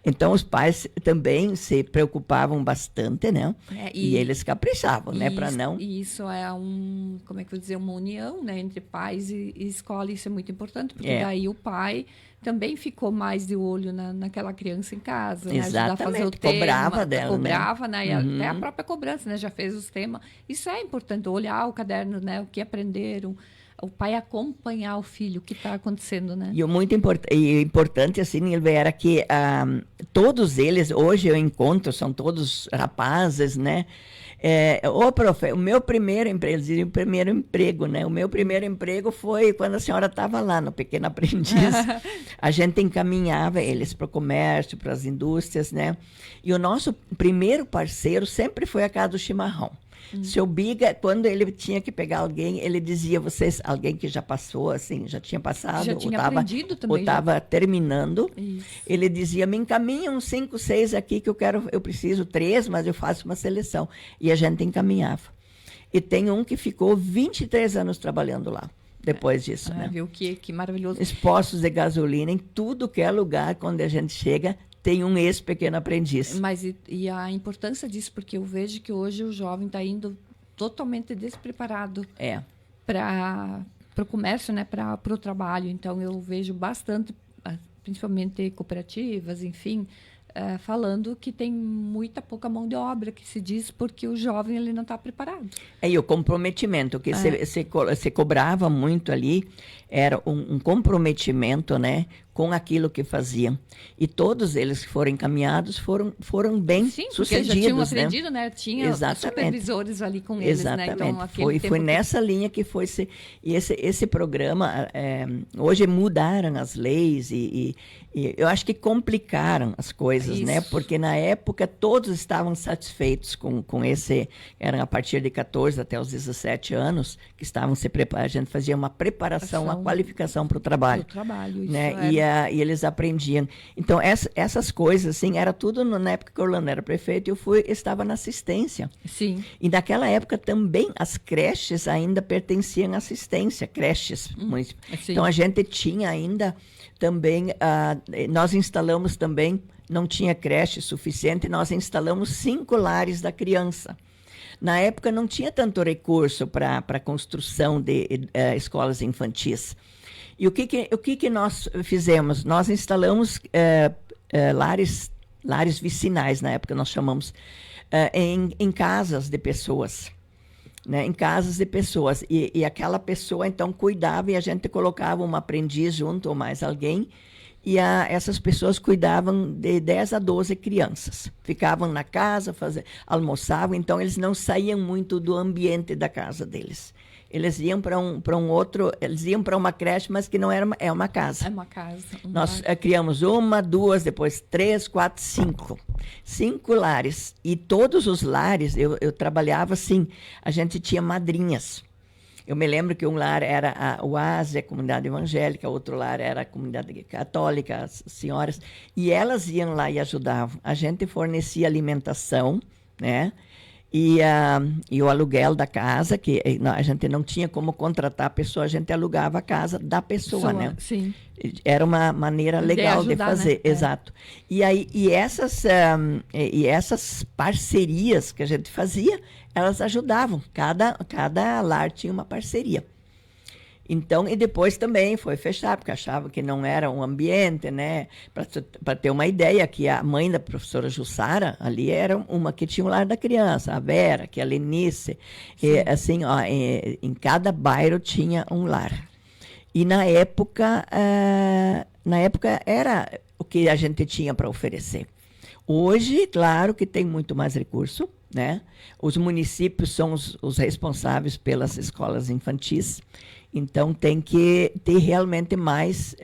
Então, os pais também se preocupavam bastante, né? E eles caprichavam, né? Para não... E isso é como é que eu vou dizer, uma união, né? Entre pais e escola. Isso é muito importante, porque daí o pai também ficou mais de olho naquela criança em casa, né? Ajudar a fazer o tema. Cobrava dela, cobrava, né? E até a própria cobrança, né? Já fez os temas. Isso é importante, olhar o caderno, né? O que aprenderam. O pai acompanhar o filho, o que está acontecendo, né? E o muito importante, assim, era que todos eles, hoje eu encontro, são todos rapazes, né? O meu primeiro emprego, eles diziam primeiro emprego, né? O meu primeiro emprego foi quando a senhora estava lá no Pequeno Aprendiz. A gente encaminhava eles para o comércio, para as indústrias, né? E o nosso primeiro parceiro sempre foi a Casa do Chimarrão. Seu Biga, quando ele tinha que pegar alguém, ele dizia, alguém que já passou, assim, já tinha passado, já tinha aprendido também, ou estava terminando, ele dizia, me encaminha uns 5, 6 aqui que eu preciso 3, mas eu faço uma seleção. E a gente encaminhava. E tem um que ficou 23 anos trabalhando lá, depois disso, né? Viu que maravilhoso. Os postos de gasolina, em tudo que é lugar, quando a gente chega, tem um ex-pequeno aprendiz. Mas e a importância disso, porque eu vejo que hoje o jovem está indo totalmente despreparado para o comércio, né, para o trabalho. Então, eu vejo bastante, principalmente cooperativas, enfim, falando que tem muita pouca mão de obra, que se diz porque o jovem ele não está preparado. E o comprometimento, que se cobrava muito ali, era um comprometimento, né, com aquilo que faziam. E todos eles que foram encaminhados foram bem sucedidos. Eles já tinham aprendido, né? Tinha supervisores ali com eles, né? Então, foi nessa linha que foi esse programa. Hoje mudaram as leis e eu acho que complicaram as coisas, né? Porque na época todos estavam satisfeitos com esse, eram a partir de 14 até os 17 anos, que estavam se preparando. A gente fazia uma preparação, uma qualificação para o trabalho. Isso né? E eles aprendiam. Então, essas coisas, assim, era tudo na época que o Orlando era prefeito, estava na assistência. Sim. E naquela época também as creches ainda pertenciam à assistência, creches municipais. Então, a gente tinha ainda também, nós instalamos também, não tinha creche suficiente, nós instalamos 5 lares da criança. Na época não tinha tanto recurso para a construção de escolas infantis. E o que nós fizemos? Nós instalamos lares vicinais, na época nós chamamos, em casas de pessoas. Né, em casas de pessoas. E aquela pessoa, então, cuidava e a gente colocava um aprendiz junto ou mais alguém. E essas pessoas cuidavam de 10 a 12 crianças. Ficavam na casa, almoçavam, então eles não saíam muito do ambiente da casa deles. Eles iam para um outro, eles iam para uma creche, mas que não era é uma casa. É uma casa. Nós criamos 1, 2, depois 3, 4, 5. 5 lares. E todos os lares, eu trabalhava assim, a gente tinha madrinhas. Eu me lembro que um lar era o Oase, a comunidade evangélica, outro lar era a comunidade católica, as senhoras, e elas iam lá e ajudavam. A gente fornecia alimentação, né? E o aluguel da casa, que a gente não tinha como contratar a pessoa, a gente alugava a casa da pessoa, né? Sim. Era uma maneira legal de fazer, né? Exato. E essas parcerias que a gente fazia, elas ajudavam. Cada lar tinha uma parceria. Então, e depois também foi fechar, porque achava que não era um ambiente, né? Para ter uma ideia, que a mãe da professora Jussara, ali era uma que tinha o lar da criança, a Vera, que a Lenice, assim, em cada bairro tinha um lar. E na época era o que a gente tinha para oferecer. Hoje, claro que tem muito mais recurso, né? Os municípios são os responsáveis pelas escolas infantis, então tem que ter realmente mais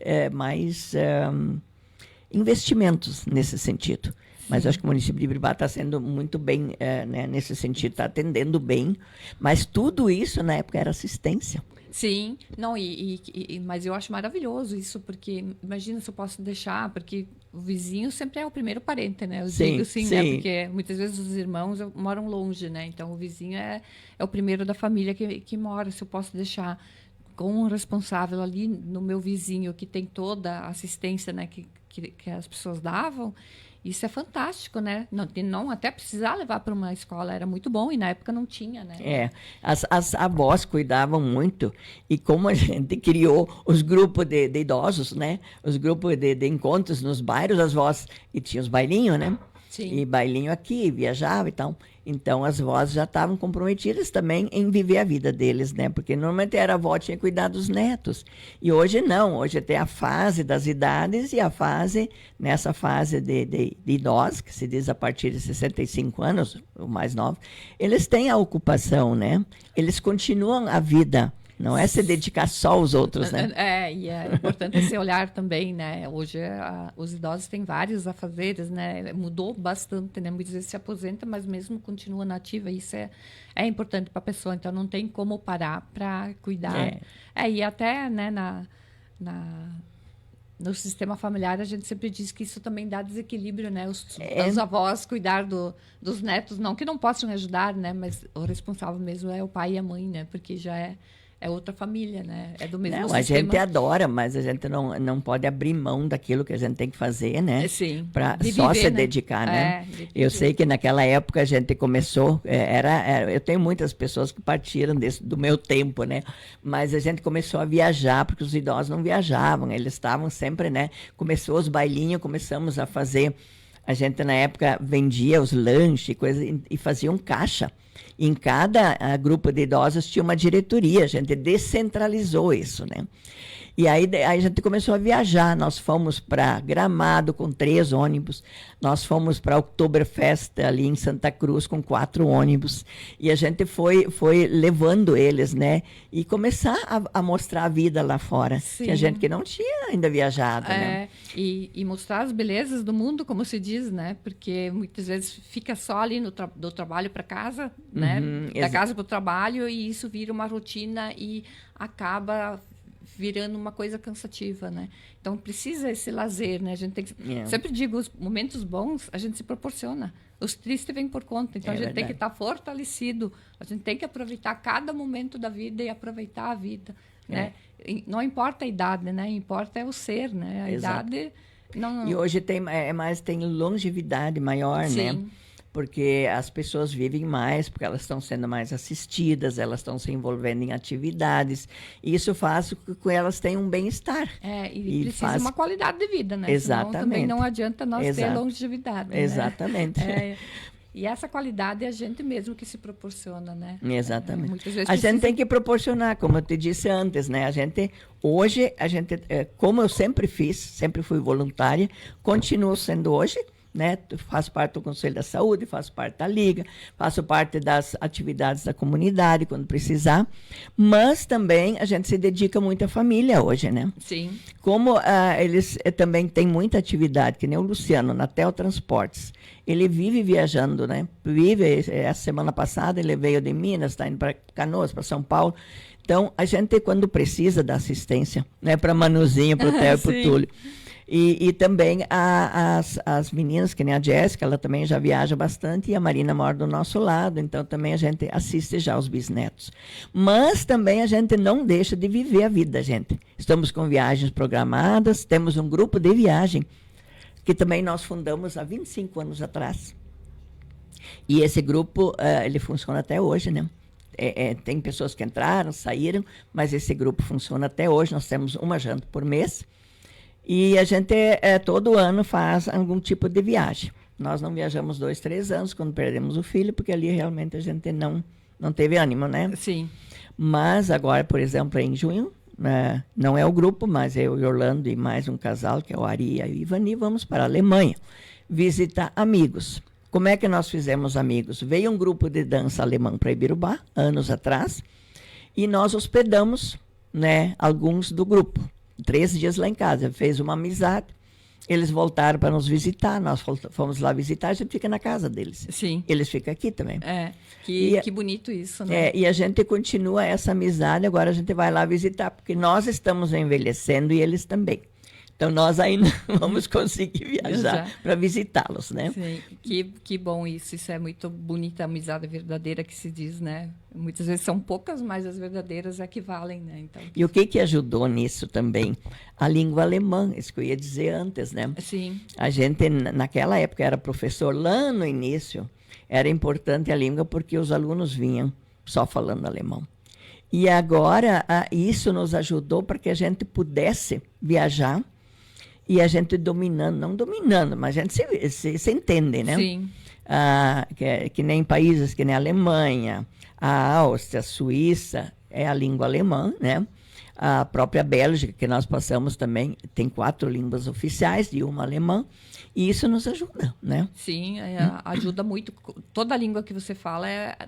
investimentos nesse sentido. Mas eu acho que o município de Biribá está sendo muito bem, né, nesse sentido, está atendendo bem. Mas tudo isso, na época, era assistência. Sim, não, mas eu acho maravilhoso isso, porque imagina se eu posso deixar, porque o vizinho sempre é o primeiro parente, né? Eu digo sim, né? Porque muitas vezes os irmãos moram longe, né? Então o vizinho é o primeiro da família que mora. Se eu posso deixar com um responsável ali no meu vizinho, que tem toda a assistência, né? Que que as pessoas davam, isso é fantástico, né? Não até precisar levar para uma escola, era muito bom, e na época não tinha, né? As avós cuidavam muito, e como a gente criou os grupos de idosos, né? Os grupos de encontros nos bairros, as avós, e tinha os bailinhos, né? Sim. E bailinho aqui, viajava e tal. Então, as avós já estavam comprometidas também em viver a vida deles, né? Porque normalmente era a avó que tinha que cuidar dos netos. E hoje não, hoje tem a fase das idades e nessa fase de idosos, que se diz a partir de 65 anos, o mais novo, eles têm a ocupação, né? Eles continuam a vida. Não é se dedicar só aos outros, né? E é importante esse olhar também, né? Hoje os idosos têm vários afazeres, né? Mudou bastante, né? Muitas vezes se aposenta, mas mesmo continua nativa. Isso é importante para a pessoa. Então, não tem como parar para cuidar. E até, né, no sistema familiar, a gente sempre diz que isso também dá desequilíbrio, né? Os avós cuidar dos netos, não que não possam ajudar, né? Mas o responsável mesmo é o pai e a mãe, né? Porque já é outra família, né? É do mesmo sistema. A gente adora, mas a gente não pode abrir mão daquilo que a gente tem que fazer, né? Sim. Para só se dedicar, né? Eu sei que naquela época a gente começou, eu tenho muitas pessoas que partiram do meu tempo, né? Mas a gente começou a viajar, porque os idosos não viajavam, eles estavam sempre, né? Começou os bailinhos, começamos a fazer. A gente, na época, vendia os lanches e fazia um caixa. Em cada grupo de idosos tinha uma diretoria, a gente descentralizou isso, né? E aí a gente começou a viajar, nós fomos para Gramado com 3 ônibus, nós fomos para Oktoberfest ali em Santa Cruz com 4 ônibus, e a gente foi levando eles, né? E começar a mostrar a vida lá fora. Sim. Tinha gente que não tinha ainda viajado, né? E mostrar as belezas do mundo, como se diz, né? Porque muitas vezes fica só ali do trabalho para casa, né? Da casa para o trabalho, e isso vira uma rotina e acaba virando uma coisa cansativa, né? Então, precisa esse lazer, né? A gente tem que... Sempre digo, os momentos bons a gente se proporciona. Os tristes vêm por conta. Então, a gente tem que estar fortalecido. A gente tem que aproveitar cada momento da vida e aproveitar a vida, né? Não importa a idade, né? Importa é o ser, né? A idade... Não... E hoje tem longevidade maior, Sim. né? Porque as pessoas vivem mais, porque elas estão sendo mais assistidas, elas estão se envolvendo em atividades, e isso faz com que elas tenham um bem-estar. E precisa uma qualidade de vida, né? Exatamente. Senão também não adianta nós ter longevidade. Exatamente. Né? E essa qualidade é a gente mesmo que se proporciona, né? Exatamente. Muitas vezes gente tem que proporcionar, como eu te disse antes, né? Hoje, como eu sempre fiz, sempre fui voluntária, continuo sendo hoje, né? Faço parte do Conselho da Saúde, faço parte da Liga, faço parte das atividades da comunidade quando precisar, mas também a gente se dedica muito à família hoje, né? Sim. Como eles também têm muita atividade, que nem o Luciano, na Tel Transportes, ele vive viajando, né? A semana passada ele veio de Minas, está indo para Canoas, para São Paulo. Então, a gente, quando precisa da assistência, né? Para Manuzinho, para o Theo e para o Túlio. E também as meninas, que nem a Jéssica, ela também já viaja bastante, e a Marina mora do nosso lado, então também a gente assiste já os bisnetos. Mas também a gente não deixa de viver a vida, gente. Estamos com viagens programadas, temos um grupo de viagem, que também nós fundamos há 25 anos atrás. E esse grupo, ele funciona até hoje, né? Tem pessoas que entraram, saíram, mas esse grupo funciona até hoje, nós temos uma janta por mês, e a gente todo ano faz algum tipo de viagem. Nós não viajamos 2, 3 anos quando perdemos o filho, porque ali realmente a gente não teve ânimo, né? Sim. Mas agora, por exemplo, em junho, não é o grupo, mas eu e Orlando e mais um casal, que é o Ari e o Ivani, vamos para a Alemanha visitar amigos. Como é que nós fizemos amigos? Veio um grupo de dança alemão para Ibirubá, anos atrás, e nós hospedamos, né, alguns do grupo. 3 dias lá em casa, fez uma amizade, eles voltaram para nos visitar, nós fomos lá visitar, a gente fica na casa deles. Sim. Eles ficam aqui também. Que bonito isso, né? E a gente continua essa amizade, agora a gente vai lá visitar, porque nós estamos envelhecendo e eles também. Então, nós ainda vamos conseguir viajar para visitá-los, né? Sim, que bom isso. Isso é muito bonita, a amizade verdadeira que se diz, né? Muitas vezes são poucas, mas as verdadeiras é que valem, né? Então, E o que ajudou nisso também? A língua alemã, isso que eu ia dizer antes, né? sim, A gente, naquela época, era professor, lá no início, era importante a língua porque os alunos vinham só falando alemão. E agora, isso nos ajudou para que a gente pudesse viajar e a gente dominando, não dominando, mas a gente se entende, né? sim. Que nem países que nem a Alemanha, a Áustria, a Suíça, é a língua alemã, né? A própria Bélgica, que nós passamos também, tem 4 línguas oficiais e uma alemã, e isso nos ajuda, né? Sim, ajuda muito. Toda língua que você fala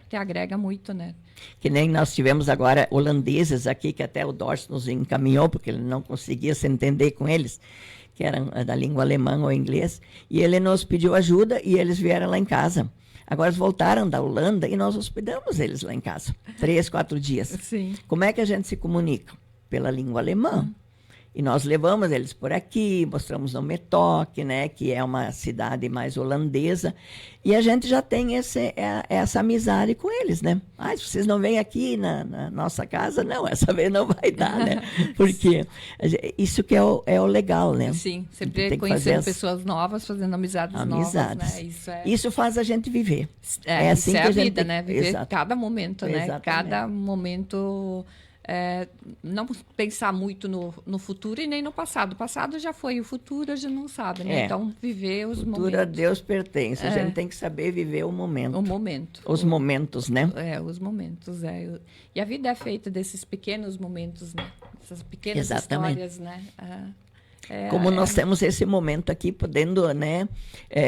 te agrega muito, né? Que nem nós tivemos agora holandeses aqui, que até o Dorst nos encaminhou, porque ele não conseguia se entender com eles, que eram da língua alemã ou inglês, e ele nos pediu ajuda e eles vieram lá em casa. Agora eles voltaram da Holanda e nós hospedamos eles lá em casa, 3, 4 dias. Sim. Como é que a gente se comunica? Pela língua alemã. E nós levamos eles por aqui, mostramos no Metoque, né, que é uma cidade mais holandesa, e a gente já tem essa amizade com eles, né? Se vocês não vêm aqui na nossa casa, não, essa vez não vai dar, né? Porque isso que é o legal, né? Sim, sempre conhecendo pessoas novas, fazendo amizades novas, né? Isso faz a gente viver. Assim que a vida, né? Viver cada momento, né? Exatamente. Cada momento... não pensar muito no futuro e nem no passado. O passado já foi, o futuro a gente não sabe, né? Então, viver os momentos. O futuro a Deus pertence. A gente tem que saber viver o momento. O momento. Os momentos, né? Os momentos. E a vida é feita desses pequenos momentos, né? Essas pequenas histórias, né? Como nós temos esse momento aqui, podendo, né,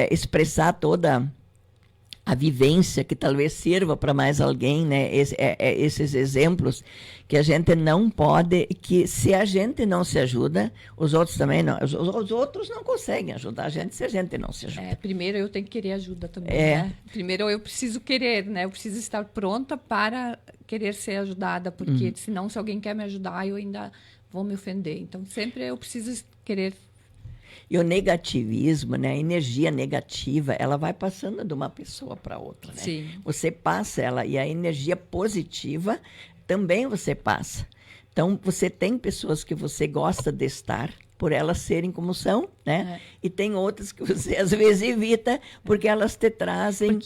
expressar toda a vivência que talvez sirva para mais alguém, né? Esses exemplos que a gente não pode, que se a gente não se ajuda, os outros também não. Os outros não conseguem ajudar a gente se a gente não se ajuda. Primeiro eu tenho que querer ajuda também, né? Primeiro eu preciso querer, né? Eu preciso estar pronta para querer ser ajudada, porque senão se alguém quer me ajudar, eu ainda vou me ofender. Então sempre eu preciso querer. E o negativismo, né, a energia negativa, ela vai passando de uma pessoa para outra, né? Sim. Você passa ela, e a energia positiva também você passa. Então, você tem pessoas que você gosta de estar, por elas serem como são, né? E tem outras que você, às vezes, evita, porque elas te trazem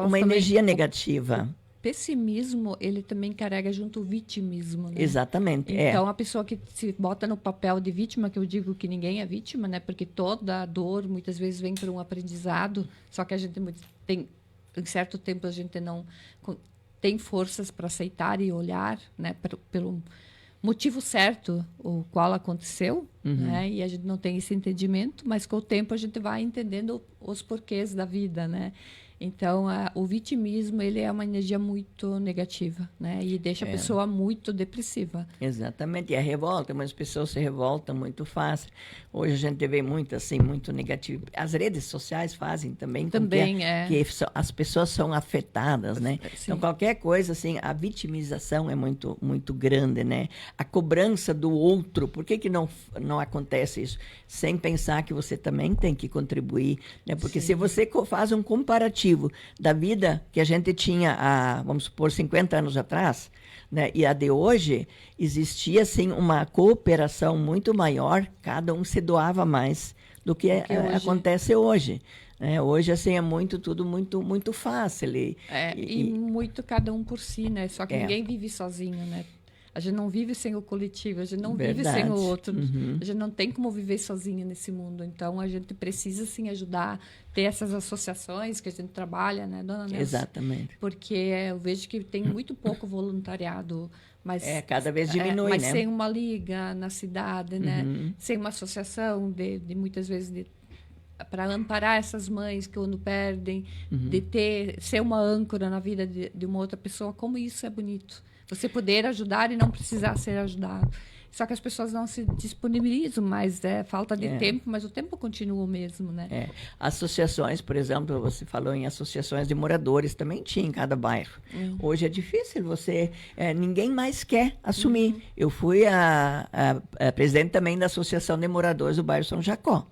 uma energia negativa. Pessimismo, ele também carrega junto o vitimismo, né? Exatamente. Então, a pessoa que se bota no papel de vítima, que eu digo que ninguém é vítima, né? Porque toda a dor, muitas vezes, vem por um aprendizado, só que a gente tem, em certo tempo, a gente não tem forças para aceitar e olhar, né? Pelo motivo certo, o qual aconteceu, né? E a gente não tem esse entendimento, mas com o tempo a gente vai entendendo os porquês da vida, né? Então, o vitimismo, ele é uma energia muito negativa, né? E deixa a pessoa muito depressiva. Exatamente. E a revolta, mas as pessoas se revoltam muito fácil. Hoje a gente vê muito, assim, muito negativo. As redes sociais fazem também com que as pessoas são afetadas, né? Sim. Então, qualquer coisa, assim, a vitimização é muito, muito grande, né? A cobrança do outro, por que não acontece isso? Sem pensar que você também tem que contribuir, né? Porque se você faz um comparativo da vida que a gente tinha vamos supor, 50 anos atrás, né, e a de hoje, existia assim uma cooperação muito maior, cada um se doava mais do que acontece hoje. Hoje, assim, é tudo muito fácil. E muito cada um por si, né? Só que ninguém vive sozinho, né? A gente não vive sem o coletivo, a gente não vive sem o outro. A gente não tem como viver sozinho nesse mundo. Então, a gente precisa, sim, ajudar, ter essas associações que a gente trabalha, né, dona Nelson? Exatamente. Porque eu vejo que tem muito pouco voluntariado. Mas, cada vez diminui, mas né? sem uma liga na cidade, né? Sem uma associação de muitas vezes para amparar essas mães que quando perdem, de ser uma âncora na vida de uma outra pessoa, como isso é bonito. Você poder ajudar e não precisar ser ajudado. Só que as pessoas não se disponibilizam mais, falta de tempo, mas o tempo continua o mesmo, né? Associações, por exemplo, você falou em associações de moradores, também tinha em cada bairro. Hoje é difícil, ninguém mais quer assumir. Eu fui a presidente também da Associação de Moradores do bairro São Jacó.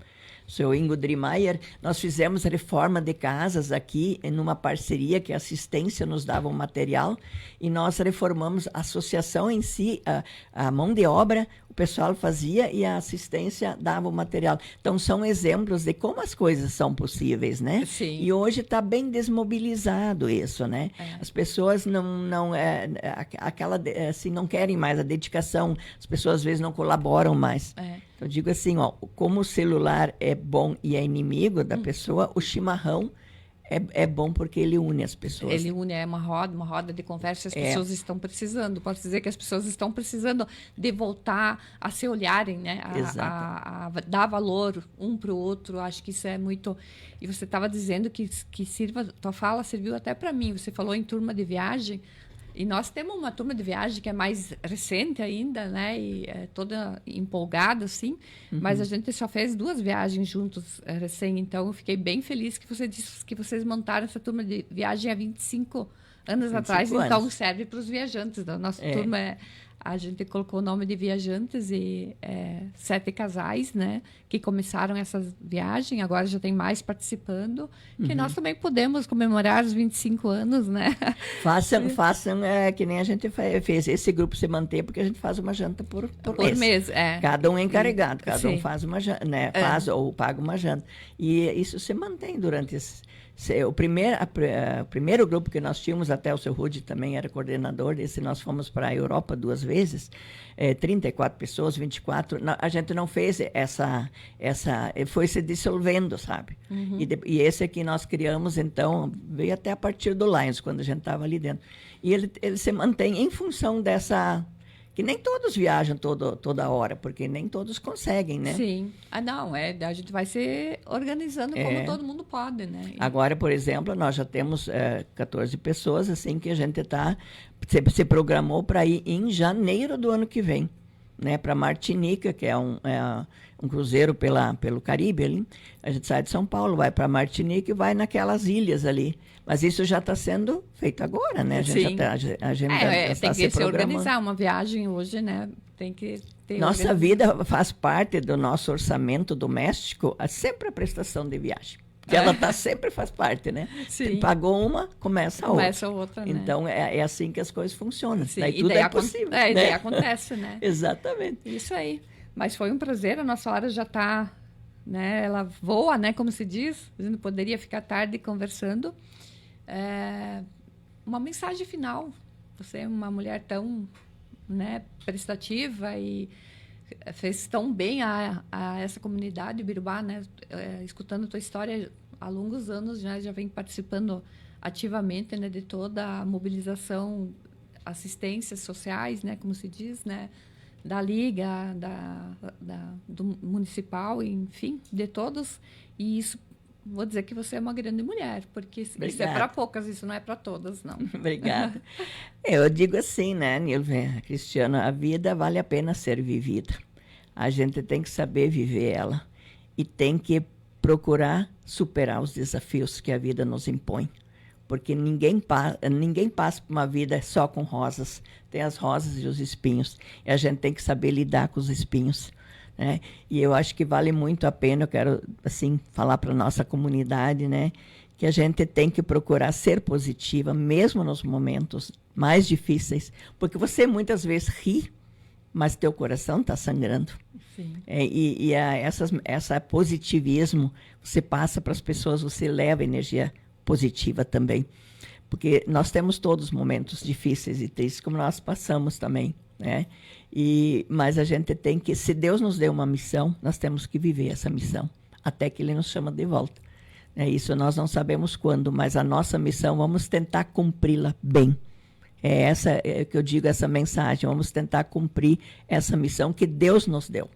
O senhor Ingo Drimayer, nós fizemos reforma de casas aqui, numa parceria que a assistência nos dava um material, e nós reformamos a associação em si, a mão de obra, o pessoal fazia e a assistência dava o material. Então, são exemplos de como as coisas são possíveis, né? Sim. E hoje está bem desmobilizado isso, né? As pessoas não querem mais a dedicação, as pessoas às vezes não colaboram mais. Eu digo assim, como o celular é bom e é inimigo da pessoa, o chimarrão é bom porque ele une as pessoas. Ele une, uma roda de conversa, as pessoas estão precisando. Posso dizer que as pessoas estão precisando de voltar a se olharem, né? A dar valor um para o outro. Acho que isso é muito... E você estava dizendo que tua fala serviu até para mim. Você falou em turma de viagem. E nós temos uma turma de viagem que é mais recente ainda, né? E é toda empolgada, assim. Mas a gente só fez 2 viagens juntos recém. Então, eu fiquei bem feliz que você disse que vocês montaram essa turma de viagem há 25 anos atrás. Então, serve para os viajantes. A nossa turma a gente colocou o nome de viajantes e 7 casais, né? Que começaram essa viagem. Agora já tem mais participando. Que nós também podemos comemorar os 25 anos, né? Façam que nem a gente fez. Esse grupo se manter porque a gente faz uma janta por mês. Cada um é encarregado, cada um faz uma janta, né? Faz ou paga uma janta. E isso se mantém durante o primeiro grupo que nós tínhamos, até o seu Rudy também era coordenador desse, nós fomos para a Europa 2 vezes, 34 pessoas, 24, a gente não fez foi se dissolvendo, sabe? E esse aqui nós criamos, então, veio até a partir do Lions, quando a gente estava ali dentro. E ele se mantém em função dessa... Que nem todos viajam toda hora, porque nem todos conseguem, né? Sim. A gente vai se organizando como todo mundo pode, né? Agora, por exemplo, nós já temos 14 pessoas, assim, que a gente se programou para ir em janeiro do ano que vem, né? Para Martinica, que é um cruzeiro pelo Caribe ali. A gente sai de São Paulo, vai para Martinica e vai naquelas ilhas ali. Mas isso já está sendo feito agora, né? A gente tem que se organizar uma viagem hoje, né? Tem que ter... Nossa vida faz parte do nosso orçamento doméstico, sempre a prestação de viagem. Que ela sempre faz parte, né? Sim. Pagou uma, começa a outra, né? Então, é assim que as coisas funcionam. Sim. Daí tudo é possível. Daí acontece, né? Exatamente. Isso aí. Mas foi um prazer, a nossa hora já está... Né? Ela voa, né? Como se diz. A gente poderia ficar tarde conversando. Uma mensagem final. Você é uma mulher tão, né, prestativa e fez tão bem a essa comunidade Birubá, né? Escutando a tua história há longos anos, já vem participando ativamente, né, de toda a mobilização, assistências sociais, né, como se diz, né, da Liga, do municipal, enfim, de todos. E isso, vou dizer que você é uma grande mulher, porque Obrigada. Isso é para poucas, isso não é para todas, não. Obrigada. Eu digo assim, né, Nilva, Cristiano, a vida vale a pena ser vivida. A gente tem que saber viver ela e tem que procurar superar os desafios que a vida nos impõe. Porque ninguém passa por uma vida só com rosas. Tem as rosas e os espinhos. E a gente tem que saber lidar com os espinhos, né? E eu acho que vale muito a pena, eu quero assim, falar para a nossa comunidade, né, que a gente tem que procurar ser positiva, mesmo nos momentos mais difíceis. Porque você muitas vezes ri, mas teu coração está sangrando. Sim. Essa positivismo, você passa para as pessoas, você leva energia positiva também, porque nós temos todos momentos difíceis e tristes, como nós passamos também, né? Mas a gente tem que, se Deus nos deu uma missão, nós temos que viver essa missão, até que Ele nos chama de volta. Isso nós não sabemos quando, mas a nossa missão, vamos tentar cumpri-la bem. É que eu digo, essa mensagem, vamos tentar cumprir essa missão que Deus nos deu.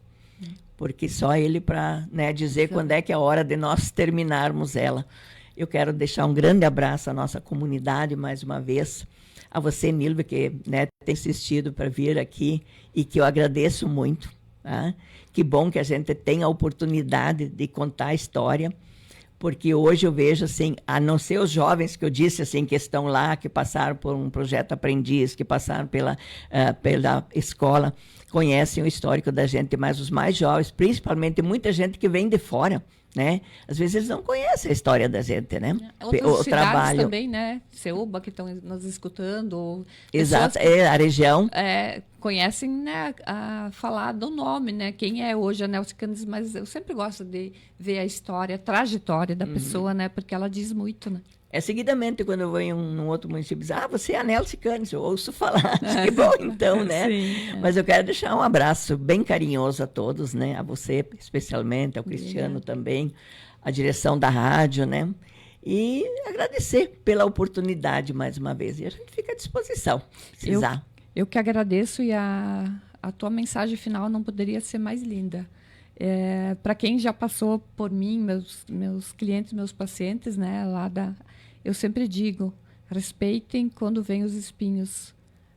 Porque só Ele para, né, dizer quando é que é a hora de nós terminarmos ela. Eu quero deixar um grande abraço à nossa comunidade, mais uma vez, a você, Nilva, que, né, tem insistido para vir aqui e que eu agradeço muito. Tá? Que bom que a gente tem a oportunidade de contar a história, porque hoje eu vejo, assim, a não ser os jovens que eu disse, assim, que estão lá, que passaram por um projeto aprendiz, que passaram pela escola, conhecem o histórico da gente, mas os mais jovens, principalmente muita gente que vem de fora, né? Às vezes eles não conhecem a história da gente, né? Outras cidades também, né? Seuba, que estão nos escutando. Exato, a região. Conhecem, né, a falar do nome, né? Quem é hoje a Nelce Candes, mas eu sempre gosto de ver a história, a trajetória da pessoa, né? Porque ela diz muito, né? Seguidamente, quando eu vou em um outro município, diz, você é a Nelce Candes, eu ouço falar. Que bom, então, né? Sim, Mas eu quero deixar um abraço bem carinhoso a todos, né? A você, especialmente, ao Cristiano também, a direção da rádio, né? E agradecer pela oportunidade, mais uma vez. E a gente fica à disposição, se precisar. Eu que agradeço, e a tua mensagem final não poderia ser mais linda. Para quem já passou por mim, meus clientes, meus pacientes, né, eu sempre digo, respeitem quando vêm os espinhos,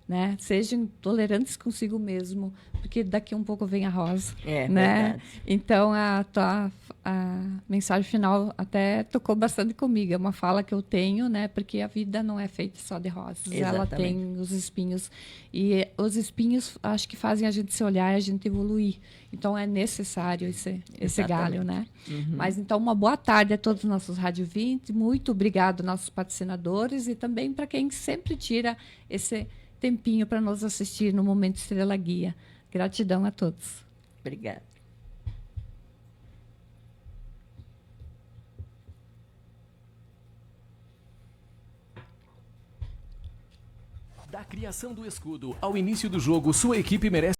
né? Sejam tolerantes consigo mesmo, porque daqui um pouco vem a rosa, né? Verdade. Então a mensagem final até tocou bastante comigo. É uma fala que eu tenho, né? Porque a vida não é feita só de rosas. Exatamente. Ela tem os espinhos, e os espinhos acho que fazem a gente se olhar e a gente evoluir. Então é necessário esse galho, né? Mas então uma boa tarde a todos os nossos Rádio 20. Muito obrigado nossos patrocinadores e também para quem sempre tira esse tempinho para nos assistir no Momento Estrela Guia. Gratidão a todos. Obrigada. Da criação do escudo ao início do jogo, sua equipe merece